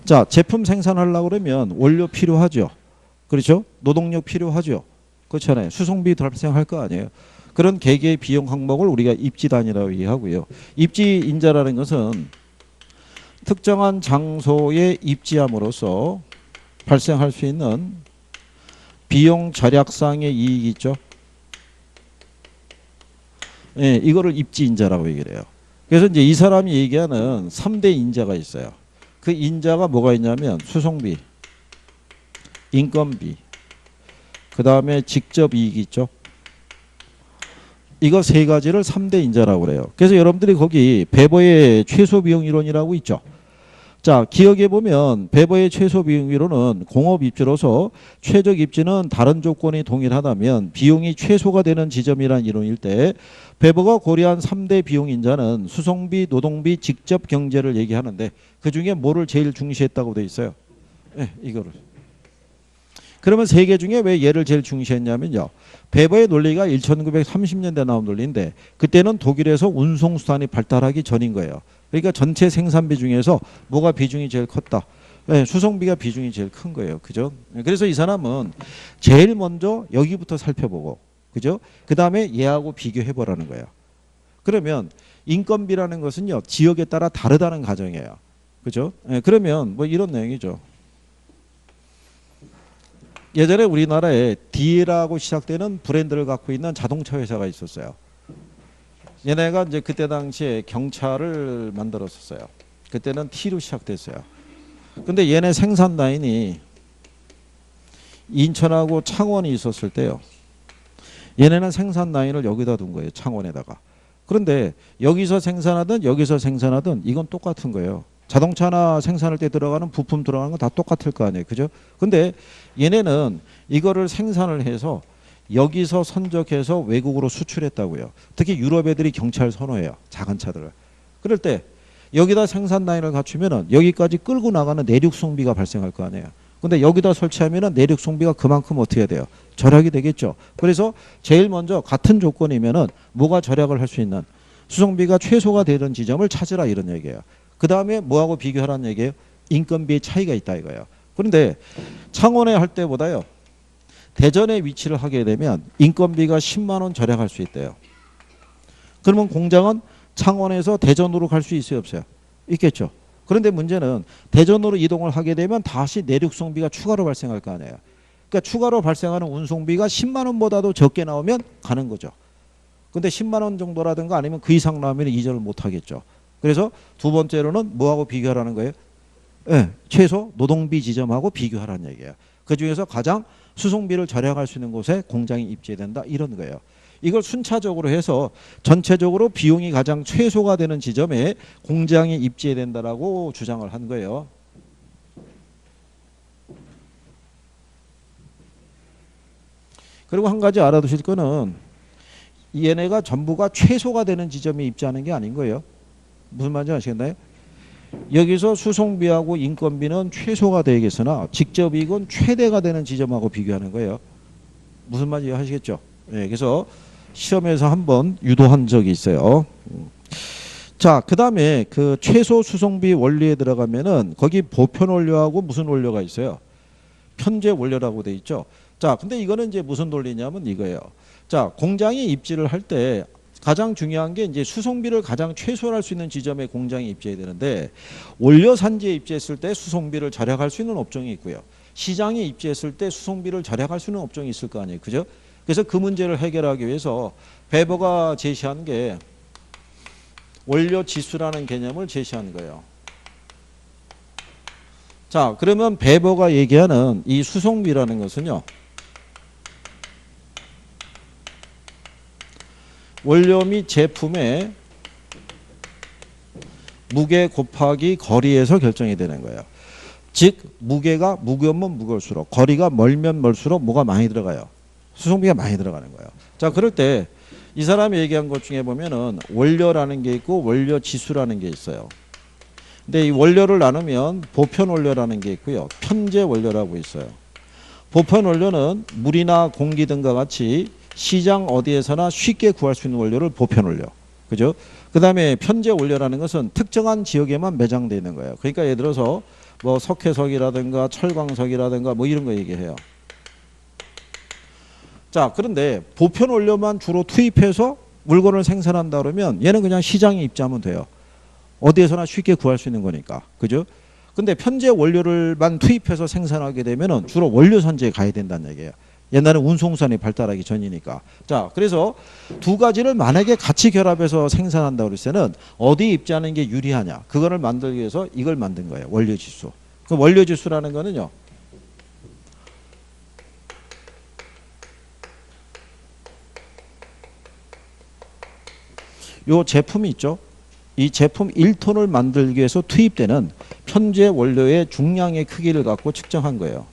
자, 제품 생산하려고 그러면 원료 필요하죠. 그렇죠? 노동력 필요하죠. 그렇잖아요. 수송비 발생할 거 아니에요. 그런 개개의 비용 항목을 우리가 입지단이라고 얘기하고요. 입지인자라는 것은 특정한 장소에 입지함으로써 발생할 수 있는 비용 절약상의 이익이 있죠. 예, 이거를 입지인자라고 얘기를 해요. 그래서 이제 이 사람이 얘기하는 3대 인자가 있어요. 그 인자가 뭐가 있냐면 수송비, 인건비, 그 다음에 직접 이익이 있죠. 이거 세 가지를 3대 인자라고 그래요. 그래서 여러분들이 거기 베버의 최소 비용 이론이라고 있죠. 자, 기억해 보면 베버의 최소 비용 이론은 공업 입지로서 최적 입지는 다른 조건이 동일하다면 비용이 최소가 되는 지점이란 이론일 때, 베버가 고려한 3대 비용 인자는 수송비, 노동비, 직접 경제를 얘기하는데 그 중에 뭐를 제일 중시했다고 돼 있어요? 네, 이거를. 그러면 세 개 중에 왜 얘를 제일 중시했냐면요. 베버의 논리가 1930년대 나온 논리인데 그때는 독일에서 운송수단이 발달하기 전인 거예요. 그러니까 전체 생산비 중에서 뭐가 비중이 제일 컸다. 네, 수송비가 비중이 제일 큰 거예요. 그죠? 그래서 이 사람은 제일 먼저 여기부터 살펴보고, 그죠? 그 다음에 얘하고 비교해보라는 거예요. 그러면 인건비라는 것은요, 지역에 따라 다르다는 가정이에요. 그죠? 네, 그러면 뭐 이런 내용이죠. 예전에 우리나라에 D라고 시작되는 브랜드를 갖고 있는 자동차 회사가 있었어요. 얘네가 이제 그때 당시에 경차를 만들었었어요. 그때는 T로 시작됐어요. 근데 얘네 생산 라인이 인천하고 창원이 있었을 때요. 얘네는 생산 라인을 여기다 둔 거예요. 창원에다가. 그런데 여기서 생산하든 여기서 생산하든 이건 똑같은 거예요. 자동차나 생산할 때 들어가는 부품 들어가는 건 다 똑같을 거 아니에요. 그죠? 근데 얘네는 이거를 생산을 해서 여기서 선적해서 외국으로 수출했다고요. 특히 유럽 애들이 경차를 선호해요. 작은 차들을. 그럴 때 여기다 생산 라인을 갖추면은 여기까지 끌고 나가는 내륙송비가 발생할 거 아니에요. 근데 여기다 설치하면은 내륙송비가 그만큼 어떻게 해야 돼요? 절약이 되겠죠. 그래서 제일 먼저 같은 조건이면은 뭐가 절약을 할 수 있는 수송비가 최소가 되는 지점을 찾으라 이런 얘기예요. 그 다음에 뭐하고 비교하라는 얘기예요? 인건비의 차이가 있다 이거예요. 그런데 창원에 할 때보다요. 대전에 위치를 하게 되면 인건비가 10만 원 절약할 수 있대요. 그러면 공장은 창원에서 대전으로 갈 수 있어요 없어요? 있겠죠. 그런데 문제는 대전으로 이동을 하게 되면 다시 내륙송비가 추가로 발생할 거 아니에요. 그러니까 추가로 발생하는 운송비가 10만 원보다도 적게 나오면 가는 거죠. 근데 10만 원 정도라든가 아니면 그 이상 나오면 이전을 못 하겠죠. 그래서 두 번째로는 뭐하고 비교하라는 거예요? 네, 최소 노동비 지점하고 비교하라는 얘기예요. 그중에서 가장 수송비를 절약할 수 있는 곳에 공장이 입지해야 된다 이런 거예요. 이걸 순차적으로 해서 전체적으로 비용이 가장 최소가 되는 지점에 공장이 입지해야 된다라고 주장을 한 거예요. 그리고 한 가지 알아두실 거는 얘네가 전부가 최소가 되는 지점에 입지하는 게 아닌 거예요. 무슨 말인지 아시겠나요? 여기서 수송비하고 인건비는 최소가 되겠으나 직접이익은 최대가 되는 지점하고 비교하는 거예요. 무슨 말인지 아시겠죠? 네, 그래서 시험에서 한번 유도한 적이 있어요. 자, 그 다음에 그 최소 수송비 원리에 들어가면은 거기 보편 원료하고 무슨 원료가 있어요? 편제 원료라고 돼 있죠. 자, 근데 이거는 이제 무슨 논리냐면 이거예요. 자, 공장이 입지를 할 때 가장 중요한 게 이제 수송비를 가장 최소화할 수 있는 지점에 공장이 입지해야 되는데 원료 산지에 입지했을 때 수송비를 절약할 수 있는 업종이 있고요. 시장에 입지했을 때 수송비를 절약할 수 있는 업종이 있을 거 아니에요. 그죠? 그래서 그 문제를 해결하기 위해서 베버가 제시한 게 원료 지수라는 개념을 제시한 거예요. 자, 그러면 베버가 얘기하는 이 수송비라는 것은요. 원료 및 제품의 무게 곱하기 거리에서 결정이 되는 거예요. 즉 무게가 무거우면 무거울수록 거리가 멀면 멀수록 뭐가 많이 들어가요. 수송비가 많이 들어가는 거예요. 자, 그럴 때 이 사람이 얘기한 것 중에 보면은 원료라는 게 있고 원료 지수라는 게 있어요. 근데 이 원료를 나누면 보편 원료라는 게 있고요. 편제 원료라고 있어요. 보편 원료는 물이나 공기 등과 같이 시장 어디에서나 쉽게 구할 수 있는 원료를 보편 원료. 그죠? 그 다음에 편제 원료라는 것은 특정한 지역에만 매장되어 있는 거예요. 그러니까 예를 들어서 뭐 석회석이라든가 철광석이라든가 뭐 이런 거 얘기해요. 자, 그런데 보편 원료만 주로 투입해서 물건을 생산한다 그러면 얘는 그냥 시장에 입지하면 돼요. 어디에서나 쉽게 구할 수 있는 거니까. 그죠? 근데 편제 원료를만 투입해서 생산하게 되면은 주로 원료 산지에 가야 된다는 얘기예요. 옛날에 운송선이 발달하기 전이니까. 자, 그래서 두 가지를 만약에 같이 결합해서 생산한다 그랬을 때는 어디에 입지하는 게 유리하냐. 그거를 만들기 위해서 이걸 만든 거예요. 원료 지수. 그 원료 지수라는 거는요. 요 제품이 있죠. 이 제품 1톤을 만들기 위해서 투입되는 현재 원료의 중량의 크기를 갖고 측정한 거예요.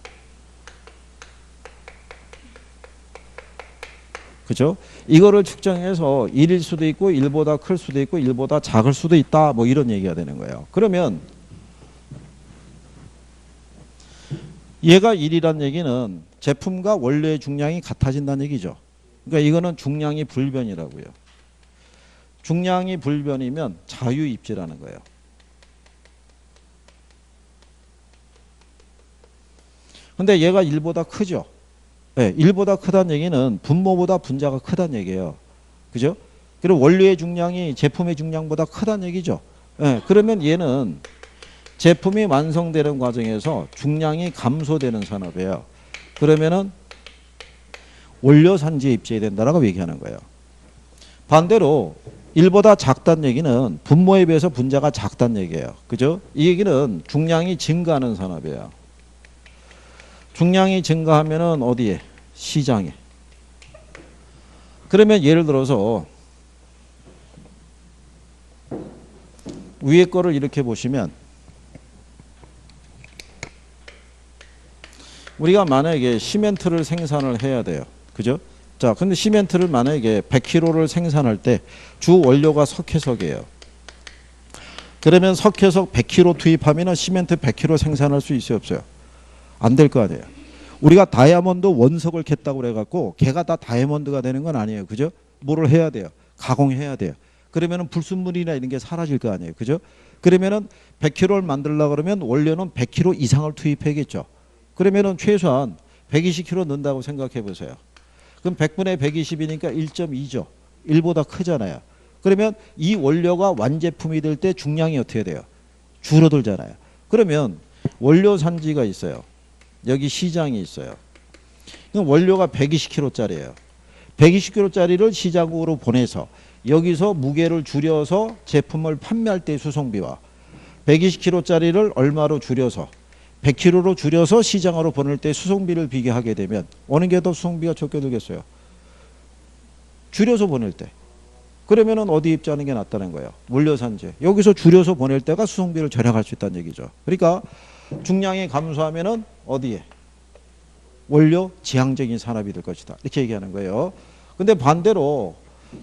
그죠? 이거를 측정해서 1일 수도 있고 1보다 클 수도 있고 1보다 작을 수도 있다. 뭐 이런 얘기가 되는 거예요. 그러면 얘가 1이란 얘기는 제품과 원료의 중량이 같아진다는 얘기죠. 그러니까 이거는 중량이 불변이라고요. 중량이 불변이면 자유입지라는 거예요. 근데 얘가 1보다 크죠. 네, 1보다 크다는 얘기는 분모보다 분자가 크다는 얘기예요. 그죠? 그리고 원료의 중량이 제품의 중량보다 크다는 얘기죠. 네, 그러면 얘는 제품이 완성되는 과정에서 중량이 감소되는 산업이에요. 그러면은 원료 산지에 입지해야 된다라고 얘기하는 거예요. 반대로 1보다 작다는 얘기는 분모에 비해서 분자가 작다는 얘기예요. 그죠? 이 얘기는 중량이 증가하는 산업이에요. 중량이 증가하면은 어디에? 시장에. 그러면 예를 들어서 위에 거를 이렇게 보시면 우리가 만약에 시멘트를 생산을 해야 돼요. 그죠? 자, 근데 시멘트를 만약에 100kg를 생산할 때 주 원료가 석회석이에요. 그러면 석회석 100kg 투입하면 시멘트 100kg 생산할 수 있어요, 없어요? 안 될 거 아니에요. 우리가 다이아몬드 원석을 캤다고 그래갖고 걔가 다 다이아몬드가 되는 건 아니에요. 그죠? 뭐를 해야 돼요? 가공해야 돼요. 그러면은 불순물이나 이런 게 사라질 거 아니에요. 그죠? 그러면은 100kg를 만들려고 그러면 원료는 100kg 이상을 투입해야겠죠. 그러면은 최소한 120kg 넣는다고 생각해 보세요. 그럼 100분의 120이니까 1.2죠. 1보다 크잖아요. 그러면 이 원료가 완제품이 될 때 중량이 어떻게 돼요? 줄어들잖아요. 그러면 원료 산지가 있어요. 여기 시장이 있어요. 그럼 원료가 120kg짜리예요. 120kg짜리를 시장으로 보내서 여기서 무게를 줄여서 제품을 판매할 때 수송비와 120kg짜리를 얼마로 줄여서 100kg로 줄여서 시장으로 보낼 때 수송비를 비교하게 되면 어느 게 더 수송비가 적게 들겠어요? 줄여서 보낼 때. 그러면은 어디 입주하는 게 낫다는 거예요. 원료산재. 여기서 줄여서 보낼 때가 수송비를 절약할 수 있다는 얘기죠. 그러니까 중량이 감소하면은 어디에? 원료 지향적인 산업이 될 것이다. 이렇게 얘기하는 거예요. 근데 반대로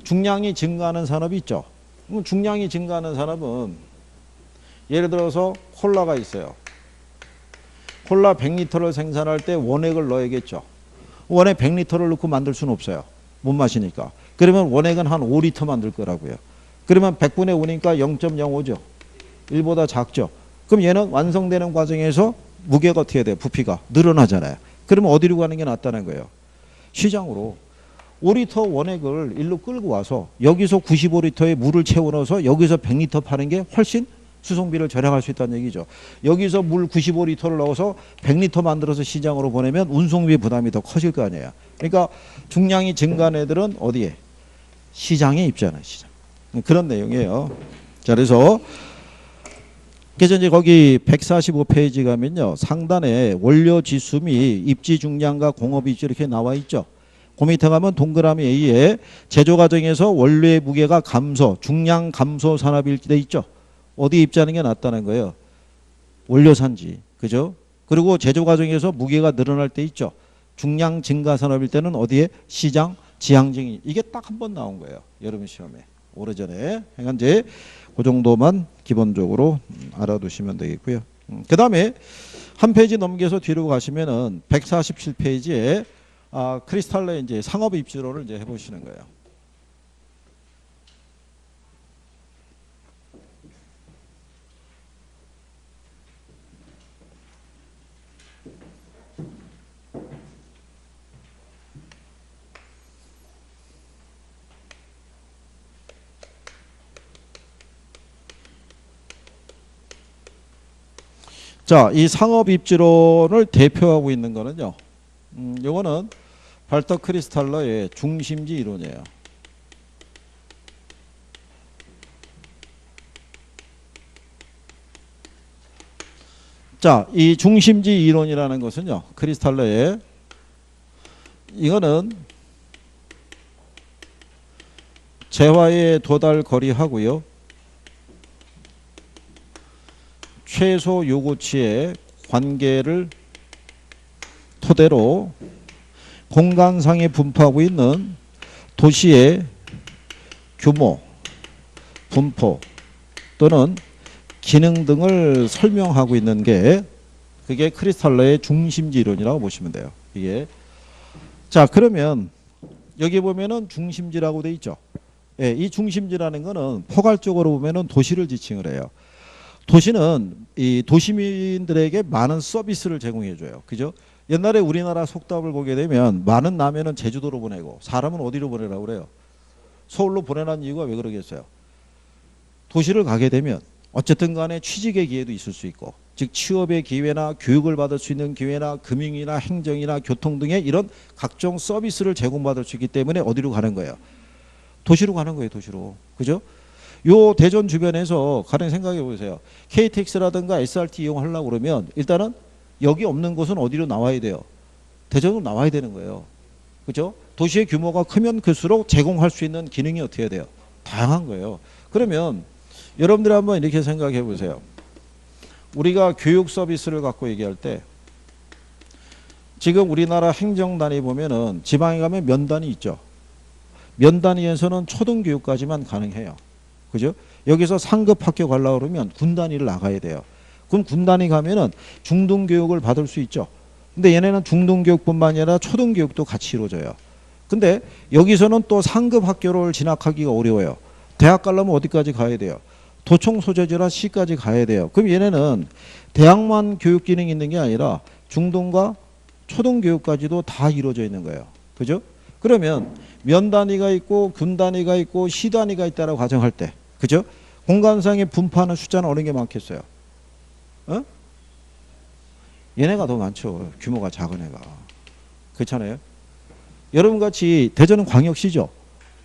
중량이 증가하는 산업이 있죠. 그럼 중량이 증가하는 산업은 예를 들어서 콜라가 있어요. 콜라 100리터를 생산할 때 원액을 넣어야겠죠. 원액 100리터를 넣고 만들 수는 없어요. 못 마시니까. 그러면 원액은 한 5리터 만들 거라고요. 그러면 100분의 5니까 0.05죠. 1보다 작죠. 그럼 얘는 완성되는 과정에서 무게가 어떻게 돼요? 부피가 늘어나잖아요. 그러면 어디로 가는 게 낫다는 거예요? 시장으로. 5리터 원액을 일로 끌고 와서 여기서 95리터의 물을 채워 넣어서 여기서 100리터 파는 게 훨씬 수송비를 절약할 수 있다는 얘기죠. 여기서 물 95리터를 넣어서 100리터 만들어서 시장으로 보내면 운송비 부담이 더 커질 거 아니에요. 그러니까 중량이 증가한 애들은 어디에? 시장에 입주하는 시장. 그런 내용이에요. 자, 그래서 이제 거기 145페이지 가면요. 상단에 원료 지수 및 입지 중량과 공업 입지 이렇게 나와 있죠. 그 밑에 가면 동그라미 A에 제조 과정에서 원료의 무게가 감소, 중량 감소 산업이 돼 있죠. 어디 입지하는 게 낫다는 거예요. 원료 산지. 그죠? 그리고 제조 과정에서 무게가 늘어날 때 있죠. 중량 증가 산업일 때는 어디에? 시장 지향적인. 이게 딱 한 번 나온 거예요. 여러분 시험에. 오래전에. 그러니까 이제 그 정도만 기본적으로 알아두시면 되겠고요. 그 다음에 한 페이지 넘겨서 뒤로 가시면은 147페이지에 크리스탈의 이제 상업 입지론을 이제 해보시는 거예요. 자, 이 상업 입지론을 대표하고 있는 거는요. 요거는 발터 크리스탈러의 중심지 이론이에요. 자, 이 중심지 이론이라는 것은요. 크리스탈러의 이거는 재화의 도달 거리하고요. 최소 요구치의 관계를 토대로 공간상에 분포하고 있는 도시의 규모, 분포 또는 기능 등을 설명하고 있는 게 그게 크리스탈러의 중심지 이론이라고 보시면 돼요. 이게 자 그러면 여기 보면은 중심지라고 돼 있죠. 예, 이 중심지라는 거는 포괄적으로 보면은 도시를 지칭을 해요. 도시는 이 도시민들에게 많은 서비스를 제공해 줘요. 그죠? 옛날에 우리나라 속담을 보게 되면 많은 라면은 제주도로 보내고 사람은 어디로 보내라고 그래요? 서울로 보내라는 이유가 왜 그러겠어요? 도시를 가게 되면 어쨌든 간에 취직의 기회도 있을 수 있고 즉 취업의 기회나 교육을 받을 수 있는 기회나 금융이나 행정이나 교통 등의 이런 각종 서비스를 제공받을 수 있기 때문에 어디로 가는 거예요? 도시로 가는 거예요. 도시로. 그죠? 요 대전 주변에서 가령 생각해 보세요. KTX라든가 SRT 이용하려고 그러면 일단은 여기 없는 곳은 어디로 나와야 돼요? 대전으로 나와야 되는 거예요. 그죠? 도시의 규모가 크면 클수록 제공할 수 있는 기능이 어떻게 돼요? 다양한 거예요. 그러면 여러분들 한번 이렇게 생각해 보세요. 우리가 교육 서비스를 갖고 얘기할 때 지금 우리나라 행정단위 보면은 지방에 가면 면단위 있죠. 면단위에서는 초등교육까지만 가능해요. 그죠? 여기서 상급 학교 가려고 그러면 군단위를 나가야 돼요. 그럼 군단위 가면은 중등교육을 받을 수 있죠. 근데 얘네는 중등교육뿐만 아니라 초등교육도 같이 이루어져요. 근데 여기서는 또 상급 학교를 진학하기가 어려워요. 대학 가려면 어디까지 가야 돼요? 도청 소재지라 C까지 가야 돼요. 그럼 얘네는 대학만 교육 기능이 있는 게 아니라 중등과 초등교육까지도 다 이루어져 있는 거예요. 그죠? 그러면 면 단위가 있고 군 단위가 있고 시 단위가 있다라고 가정할 때, 그죠? 공간상에 분포하는 숫자는 어느 게 많겠어요? 어? 얘네가 더 많죠. 규모가 작은 애가. 그렇잖아요. 여러분 같이 대전은 광역시죠.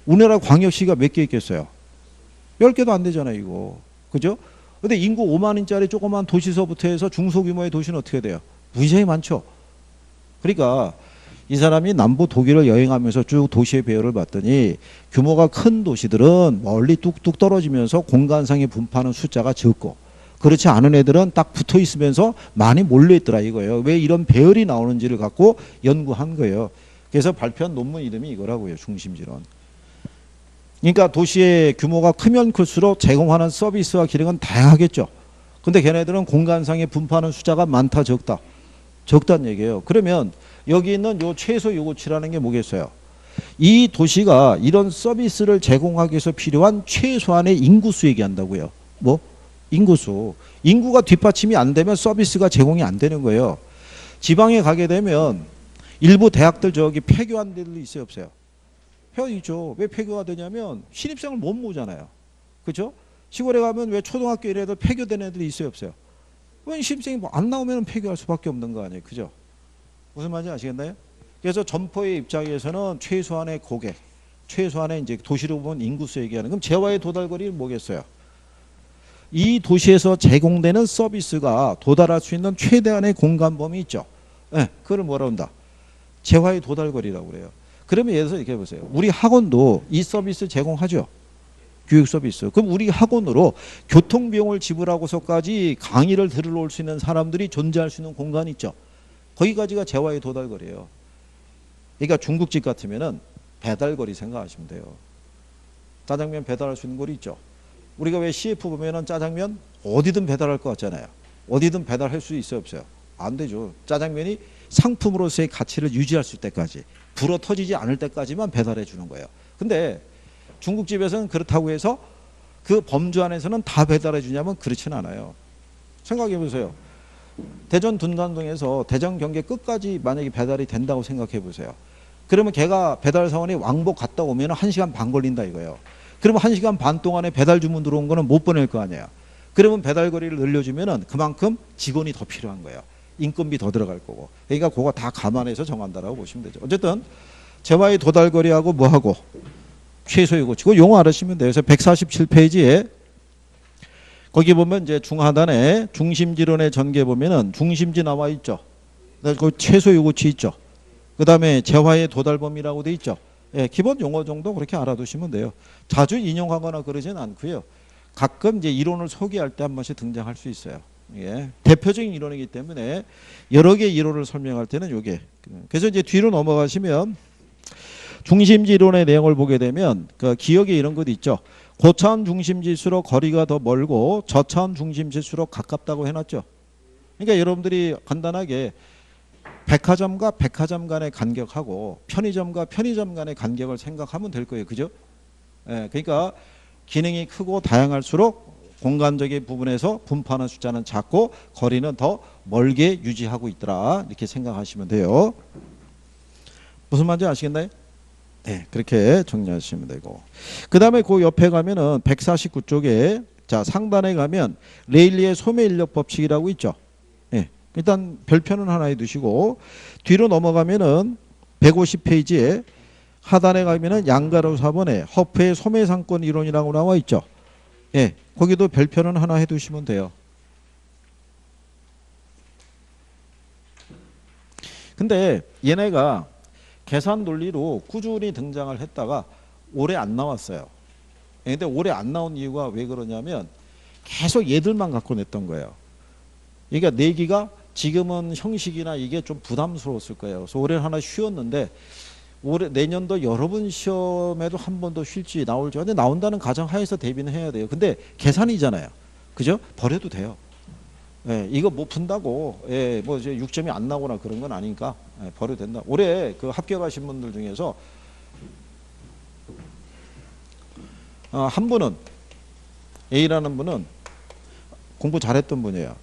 우리나라 광역시가 몇 개 있겠어요? 10개도 안 되잖아요, 이거. 그죠? 근데 인구 5만인짜리 조그만 도시서부터 해서 중소규모의 도시는 어떻게 돼요? 무지하게 많죠. 그러니까 이 사람이 남부 독일을 여행하면서 쭉 도시의 배열을 봤더니 규모가 큰 도시들은 멀리 뚝뚝 떨어지면서 공간상에 분포하는 숫자가 적고 그렇지 않은 애들은 딱 붙어 있으면서 많이 몰려 있더라 이거예요. 왜 이런 배열이 나오는지를 갖고 연구한 거예요. 그래서 발표한 논문 이름이 이거라고요. 중심지론. 그러니까 도시의 규모가 크면 클수록 제공하는 서비스와 기능은 다양하겠죠. 근데 걔네들은 공간상에 분포하는 숫자가 많다 적다. 적다는 얘기예요. 그러면 여기 있는 요 최소 요구치라는 게 뭐겠어요? 이 도시가 이런 서비스를 제공하기 위해서 필요한 최소한의 인구수 얘기한다고요. 뭐? 인구수. 인구가 뒷받침이 안 되면 서비스가 제공이 안 되는 거예요. 지방에 가게 되면 일부 대학들 저기 폐교한 데도 있어요, 없어요? 폐교이죠. 왜 폐교가 되냐면 신입생을 못 모으잖아요. 그렇죠? 시골에 가면 왜 초등학교 이런 애들 폐교된 애들이 있어요, 없어요? 왜 신입생이 뭐 안 나오면 폐교할 수밖에 없는 거 아니에요. 그죠? 무슨 말인지 아시겠나요? 그래서 점포의 입장에서는 최소한의 고객, 최소한의 이제 도시로 보면 인구수 얘기하는. 그럼 재화의 도달거리는 뭐겠어요? 이 도시에서 제공되는 서비스가 도달할 수 있는 최대한의 공간 범위 있죠. 네, 그걸 뭐라 한다? 재화의 도달거리라고 그래요. 그러면 예를 들어서 이렇게 해보세요. 우리 학원도 이 서비스 제공하죠. 교육 서비스. 그럼 우리 학원으로 교통비용을 지불하고서까지 강의를 들으러 올 수 있는 사람들이 존재할 수 있는 공간이 있죠. 거기까지가 재화의 도달거리예요. 그러니까 중국집 같으면은 배달거리 생각하시면 돼요. 짜장면 배달할 수 있는 거리 있죠. 우리가 왜 CF 보면은 짜장면 어디든 배달할 것 같잖아요. 어디든 배달할 수 있어요, 없어요? 안 되죠. 짜장면이 상품으로서의 가치를 유지할 수 있을 때까지, 불어 터지지 않을 때까지만 배달해 주는 거예요. 근데 중국집에서는 그렇다고 해서 그 범주 안에서는 다 배달해 주냐면 그렇진 않아요. 생각해 보세요. 대전 둔산동에서 대전 경계 끝까지 만약에 배달이 된다고 생각해 보세요. 그러면 걔가 배달 사원이 왕복 갔다 오면 1시간 반 걸린다 이거예요. 그러면 1시간 반 동안에 배달 주문 들어온 거는 못 보낼 거 아니에요. 그러면 배달 거리를 늘려주면 그만큼 직원이 더 필요한 거예요. 인건비 더 들어갈 거고. 그러니까 그거 다 감안해서 정한다라고 보시면 되죠. 어쨌든 재화의 도달거리하고 뭐하고 최소 요구치고 용어 알아시면 돼요. 그래서 147페이지에 거기 보면 이제 중하단에 중심지론의 전개 보면은 중심지 나와 있죠. 그 최소 요구치 있죠. 그 다음에 재화의 도달범위라고 돼 있죠. 예, 기본 용어 정도 그렇게 알아두시면 돼요. 자주 인용하거나 그러진 않고요. 가끔 이제 이론을 소개할 때 한 번씩 등장할 수 있어요. 예, 대표적인 이론이기 때문에 여러 개 이론을 설명할 때는 요게. 그래서 이제 뒤로 넘어가시면 중심지 이론의 내용을 보게 되면 그 기억에 이런 것 있죠. 고차원 중심지수로 거리가 더 멀고 저차원 중심지수로 가깝다고 해놨죠. 그러니까 여러분들이 간단하게 백화점과 백화점 간의 간격하고 편의점과 편의점 간의 간격을 생각하면 될 거예요. 그죠? 예, 그러니까 기능이 크고 다양할수록 공간적인 부분에서 분포하는 숫자는 작고 거리는 더 멀게 유지하고 있더라. 이렇게 생각하시면 돼요. 무슨 말인지 아시겠나요? 네, 그렇게 정리하시면 되고. 그 다음에 그 옆에 가면은 149쪽에 자 상단에 가면 레일리의 소매 인력 법칙이라고 있죠. 네, 일단 별표는 하나 해두시고 뒤로 넘어가면은 150페이지에 하단에 가면은 양가로 4번에 허프의 소매상권 이론이라고 나와 있죠. 예, 거기도 별표는 하나 해두시면 돼요. 근데 얘네가 계산 논리로 꾸준히 등장을 했다가 올해 안 나왔어요. 근데 올해 안 나온 이유가 왜 그러냐면 계속 얘들만 갖고 냈던 거예요. 그러니까 내기가 지금은 형식이나 이게 좀 부담스러웠을 거예요. 그래서 올해 하나 쉬었는데 올해 내년도 여러분 시험에도 한 번 더 쉴지 나올지. 근데 나온다는 가정하에서 대비는 해야 돼요. 근데 계산이잖아요. 그죠? 버려도 돼요. 예, 이거 못 푼다고 예, 뭐 이제 6점이 안 나오거나 그런 건 아니니까 예, 버려도 된다. 올해 그 합격하신 분들 중에서 한 분은 A라는 분은 공부 잘했던 분이에요.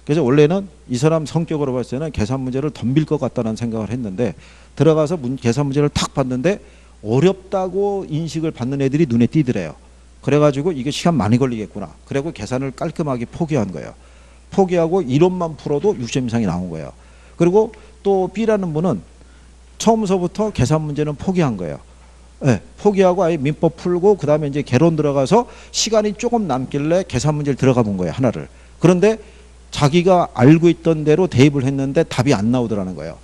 그래서 원래는 이 사람 성격으로 봤을 때는 계산 문제를 덤빌 것 같다는 생각을 했는데 들어가서 계산 문제를 탁 봤는데 어렵다고 인식을 받는 애들이 눈에 띄더래요. 그래가지고 이게 시간 많이 걸리겠구나. 그리고 계산을 깔끔하게 포기한 거예요. 포기하고 이론만 풀어도 6점 이상이 나온 거예요. 그리고 또 B라는 분은 처음서부터 계산 문제는 포기한 거예요. 네, 포기하고 아예 민법 풀고 그 다음에 이제 개론 들어가서 시간이 조금 남길래 계산 문제를 들어가 본 거예요. 하나를. 그런데 자기가 알고 있던 대로 대입을 했는데 답이 안 나오더라는 거예요.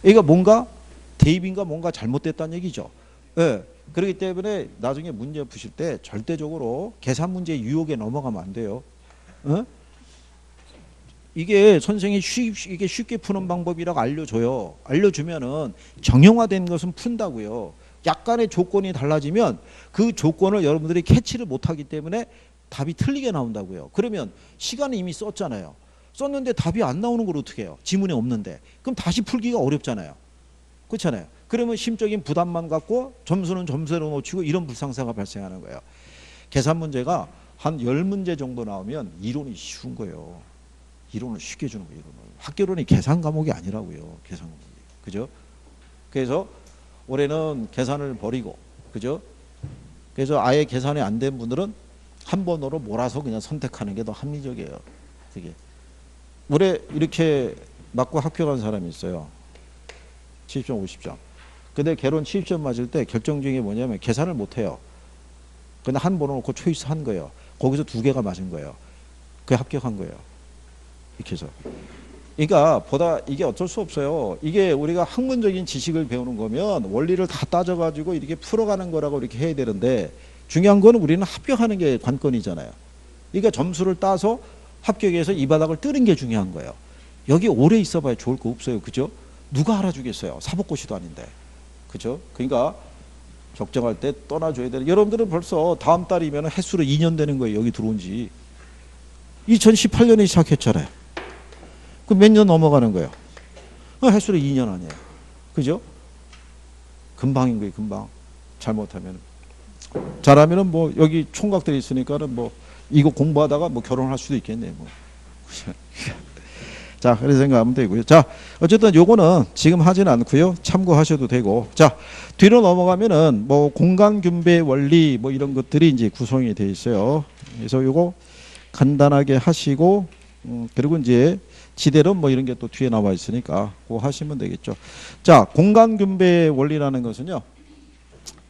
이거 뭔가 대입인가 뭔가 잘못됐다는 얘기죠. 네, 그렇기 때문에 나중에 문제 푸실 때 절대적으로 계산 문제 유혹에 넘어가면 안 돼요. 어? 이게 선생이 이게 쉽게 푸는 방법이라고 알려줘요. 알려주면은 정형화된 것은 푼다고요. 약간의 조건이 달라지면 그 조건을 여러분들이 캐치를 못하기 때문에 답이 틀리게 나온다고요. 그러면 시간을 이미 썼잖아요. 썼는데 답이 안 나오는 걸 어떻게 해요? 지문에 없는데. 그럼 다시 풀기가 어렵잖아요. 그렇잖아요. 그러면 심적인 부담만 갖고 점수는 점수로 놓치고 이런 불상사가 발생하는 거예요. 계산 문제가 한 10문제 정도 나오면 이론이 쉬운 거예요. 이론을 쉽게 주는 거예요. 이론을. 학교론이 계산 과목이 아니라고요. 계산 과목이. 그죠? 그래서 올해는 계산을 버리고, 그죠? 그래서 아예 계산이 안 된 분들은 한 번으로 몰아서 그냥 선택하는 게 더 합리적이에요. 되게. 올해 이렇게 맞고 합격한 사람이 있어요. 70점, 50점. 근데 개론 70점 맞을 때 결정적인 게 뭐냐면 계산을 못 해요. 근데 한 번을 놓고 초이스 한 거예요. 거기서 2개가 맞은 거예요. 그게 합격한 거예요. 이렇게 해서. 그러니까 보다 이게 어쩔 수 없어요. 이게 우리가 학문적인 지식을 배우는 거면 원리를 다 따져가지고 이렇게 풀어가는 거라고 이렇게 해야 되는데 중요한 거는 우리는 합격하는 게 관건이잖아요. 그러니까 점수를 따서 합격해서 이 바닥을 뜨는 게 중요한 거예요. 여기 오래 있어봐야 좋을 거 없어요. 그죠? 누가 알아주겠어요. 사법고시도 아닌데. 그죠? 그러니까 적정할 때 떠나줘야 되는. 여러분들은 벌써 다음 달이면 횟수로 2년 되는 거예요. 여기 들어온 지. 2018년에 시작했잖아요. 그 몇 년 넘어가는 거예요. 횟수로 2년 아니에요. 그죠? 금방인 거예요. 금방. 잘못하면. 잘하면은 뭐 여기 총각들이 있으니까는 뭐 이거 공부하다가 뭐 결혼할 수도 있겠네. 뭐. 자, 그렇게 생각하면 되고요. 자, 어쨌든 요거는 지금 하진 않고요. 참고하셔도 되고. 자, 뒤로 넘어가면은 뭐 공간 분배 원리 뭐 이런 것들이 이제 구성이 돼 있어요. 그래서 요거 간단하게 하시고 그리고 이제 지대론 뭐 이런 게 또 뒤에 나와 있으니까 그거 하시면 되겠죠. 자, 공간 분배 원리라는 것은요.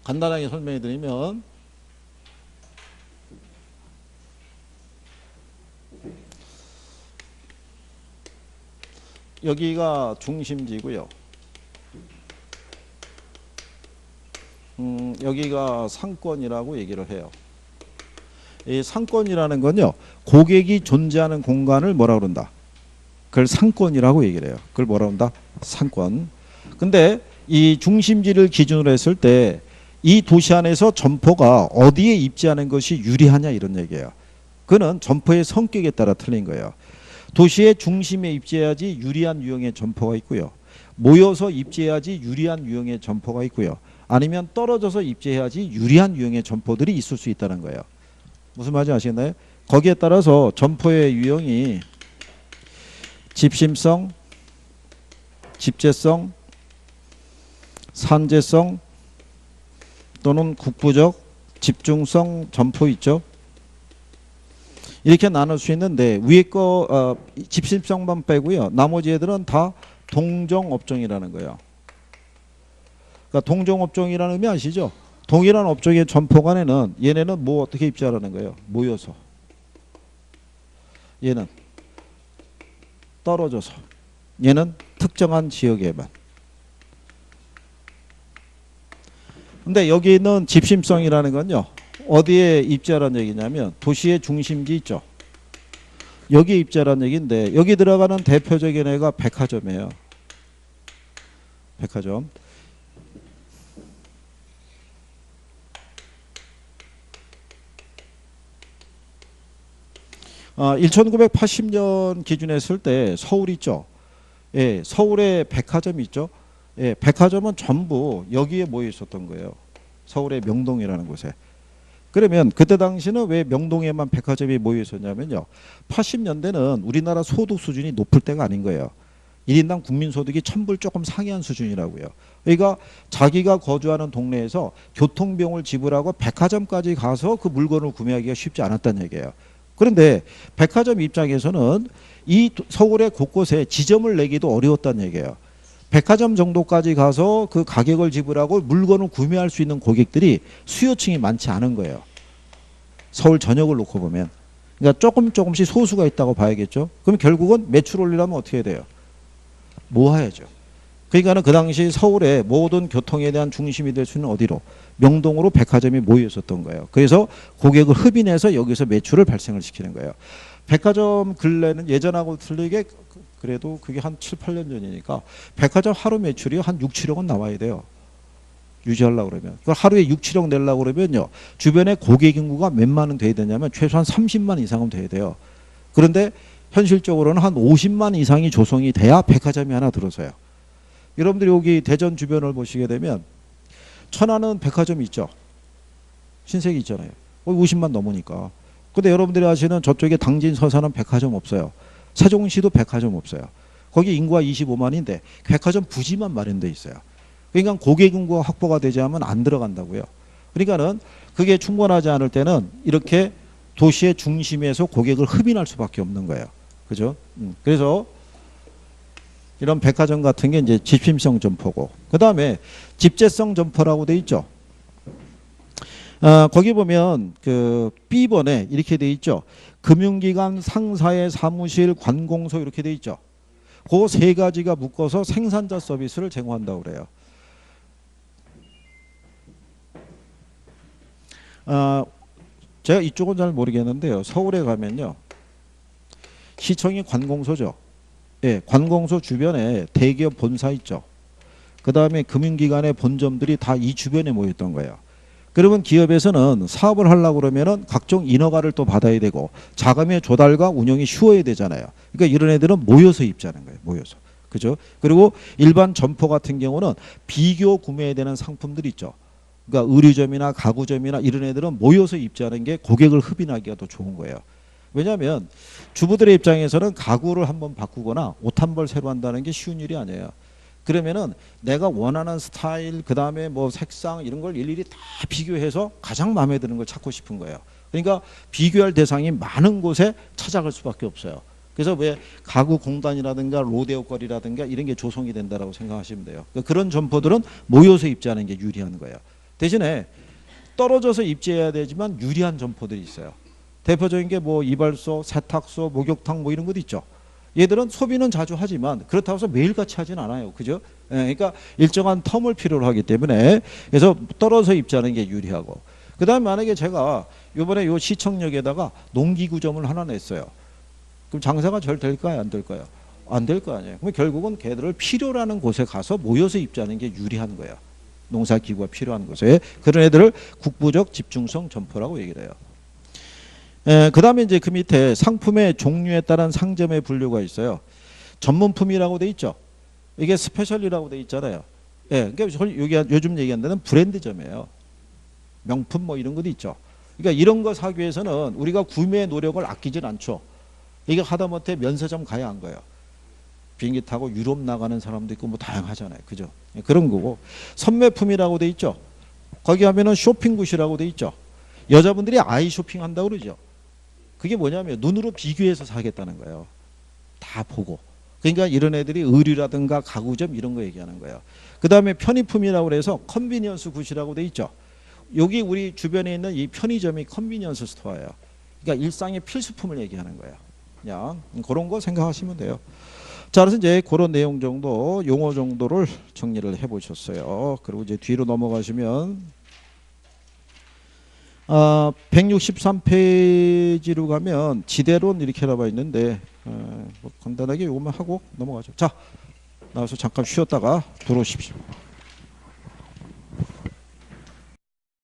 간단하게 설명해 드리면 여기가 중심지고요. 여기가 상권이라고 얘기를 해요. 이 상권이라는 건요, 고객이 존재하는 공간을 뭐라 그런다? 그걸 상권이라고 얘기를 해요. 그걸 뭐라 그런다? 상권. 근데 이 중심지를 기준으로 했을 때 이 도시 안에서 점포가 어디에 입지하는 것이 유리하냐 이런 얘기예요. 그는 점포의 성격에 따라 틀린 거예요. 도시의 중심에 입지해야지 유리한 유형의 점포가 있고요. 모여서 입지해야지 유리한 유형의 점포가 있고요. 아니면 떨어져서 입지해야지 유리한 유형의 점포들이 있을 수 있다는 거예요. 무슨 말인지 아시겠나요? 거기에 따라서 점포의 유형이 집심성, 집재성, 산재성 또는 국부적, 집중성 점포 있죠. 이렇게 나눌 수 있는데 위에 거 집심성만 빼고요. 나머지 애들은 다 동종업종이라는 거예요. 그러니까 동종업종이라는 의미 아시죠? 동일한 업종의 점포 간에는 얘네는 뭐 어떻게 입지하라는 거예요? 모여서. 얘는 떨어져서. 얘는 특정한 지역에만. 근데 여기 있는 집심성이라는 건요, 어디에 입지하라는 얘기냐면 도시의 중심지 있죠. 여기에 입지하라는 얘기인데 여기 들어가는 대표적인 애가 백화점이에요. 백화점. 1980년 기준에 했을 때 서울 있죠. 예, 서울에 백화점이 있죠. 예, 백화점은 전부 여기에 모여 있었던 거예요. 서울의 명동이라는 곳에. 그러면 그때 당시는 왜 명동에만 백화점이 모여 있었냐면요. 80년대는 우리나라 소득 수준이 높을 때가 아닌 거예요. 1인당 국민소득이 1000불 조금 상회한 수준이라고요. 그러니까 자기가 거주하는 동네에서 교통비용을 지불하고 백화점까지 가서 그 물건을 구매하기가 쉽지 않았다는 얘기예요. 그런데 백화점 입장에서는 이 서울의 곳곳에 지점을 내기도 어려웠다는 얘기예요. 백화점 정도까지 가서 그 가격을 지불하고 물건을 구매할 수 있는 고객들이 수요층이 많지 않은 거예요. 서울 전역을 놓고 보면. 그러니까 조금씩 소수가 있다고 봐야겠죠. 그럼 결국은 매출 올리려면 어떻게 해야 돼요? 모아야죠. 그러니까는 그 당시 서울의 모든 교통에 대한 중심이 될 수 있는 어디로? 명동으로 백화점이 모여 있었던 거예요. 그래서 고객을 흡인해서 여기서 매출을 발생을 시키는 거예요. 백화점 근래는 예전하고 틀리게 그래도 그게 한 7, 8년 전이니까 백화점 하루 매출이 한 6, 7억은 나와야 돼요. 유지하려고 그러면. 그걸 하루에 6, 7억 내려고 그러면요. 주변에 고객 인구가 몇만은 돼야 되냐면 최소한 30만 이상은 돼야 돼요. 그런데 현실적으로는 한 50만 이상이 조성이 돼야 백화점이 하나 들어서요. 여러분들이 여기 대전 주변을 보시게 되면 천안은 백화점이 있죠. 신세계 있잖아요. 50만 넘으니까. 근데 여러분들이 아시는 저쪽에 당진 서산은 백화점 없어요. 세종시도 백화점 없어요. 거기 인구가 25만인데 백화점 부지만 마련돼 있어요. 그러니까 고객 인구가 확보가 되지 않으면 안 들어간다고요. 그러니까는 그게 충분하지 않을 때는 이렇게 도시의 중심에서 고객을 흡인할 수밖에 없는 거예요. 그죠? 그래서 이런 백화점 같은 게 이제 집심성 점포고, 그 다음에 집재성 점포라고 돼 있죠. 거기 보면 그 B번에 이렇게 돼 있죠. 금융기관, 상사의 사무실, 관공서 이렇게 돼 있죠. 그 세 가지가 묶어서 생산자 서비스를 제공한다고 그래요. 제가 이쪽은 잘 모르겠는데요. 서울에 가면요. 시청이 관공서죠. 예, 관공서 주변에 대기업 본사 있죠. 그 다음에 금융기관의 본점들이 다 이 주변에 모였던 거예요. 그러면 기업에서는 사업을 하려고 그러면은 각종 인허가를 또 받아야 되고 자금의 조달과 운영이 쉬워야 되잖아요. 그러니까 이런 애들은 모여서 입자는 거예요. 모여서. 그죠? 그리고 일반 점포 같은 경우는 비교 구매해야 되는 상품들 있죠. 그러니까 의류점이나 가구점이나 이런 애들은 모여서 입자는 게 고객을 흡인하기가 더 좋은 거예요. 왜냐하면 주부들의 입장에서는 가구를 한번 바꾸거나 옷 한 벌 새로 한다는 게 쉬운 일이 아니에요. 그러면은 내가 원하는 스타일, 그 다음에 뭐 색상 이런 걸 일일이 다 비교해서 가장 마음에 드는 걸 찾고 싶은 거예요. 그러니까 비교할 대상이 많은 곳에 찾아갈 수밖에 없어요. 그래서 왜 가구 공단이라든가 로데오 거리라든가 이런 게 조성이 된다라고 생각하시면 돼요. 그러니까 그런 점포들은 모여서 입지하는 게 유리한 거예요. 대신에 떨어져서 입지해야 되지만 유리한 점포들이 있어요. 대표적인 게 뭐 이발소, 세탁소, 목욕탕 뭐 이런 것도 있죠. 얘들은 소비는 자주 하지만 그렇다고 해서 매일같이 하진 않아요. 그죠? 그러니까 일정한 텀을 필요로 하기 때문에 그래서 떨어져 입자는 게 유리하고 그다음에 만약에 제가 이번에 요 시청역에다가 농기구점을 하나 냈어요. 그럼 장사가 잘 될까요? 안 될까요? 안 될 거 아니에요. 그럼 결국은 걔들을 필요로 하는 곳에 가서 모여서 입자는 게 유리한 거예요. 농사기구가 필요한 곳에. 그런 애들을 국부적 집중성 점포라고 얘기를 해요. 그 다음에 이제 그 밑에 상품의 종류에 따른 상점의 분류가 있어요. 전문품이라고 돼 있죠. 이게 스페셜이라고 돼 있잖아요. 그러니까 여기 요즘 얘기한다는 브랜드점이에요. 명품 뭐 이런 것도 있죠. 그러니까 이런 거 사기 위해서는 우리가 구매 노력을 아끼진 않죠. 이게 하다못해 면세점 가야 한 거예요. 비행기 타고 유럽 나가는 사람도 있고 뭐 다양하잖아요. 그죠? 그런 거고. 선매품이라고 돼 있죠. 거기 하면은 쇼핑굿이라고 돼 있죠. 여자분들이 아이 쇼핑 한다고 그러죠. 그게 뭐냐면 눈으로 비교해서 사겠다는 거예요. 다 보고. 그러니까 이런 애들이 의류라든가 가구점 이런 거 얘기하는 거예요. 그 다음에 편의품이라고 해서 컨비니언스 굿이라고 돼 있죠. 여기 우리 주변에 있는 이 편의점이 컨비니언스 스토어예요. 그러니까 일상의 필수품을 얘기하는 거예요. 그냥 그런 거 생각하시면 돼요. 자, 그래서 이제 그런 내용 정도, 용어 정도를 정리를 해보셨어요. 그리고 이제 뒤로 넘어가시면 163페이지로 가면 지대론 이렇게 나와 있는데 뭐 간단하게 요것만 하고 넘어가죠. 자, 나와서 잠깐 쉬었다가 들어오십시오.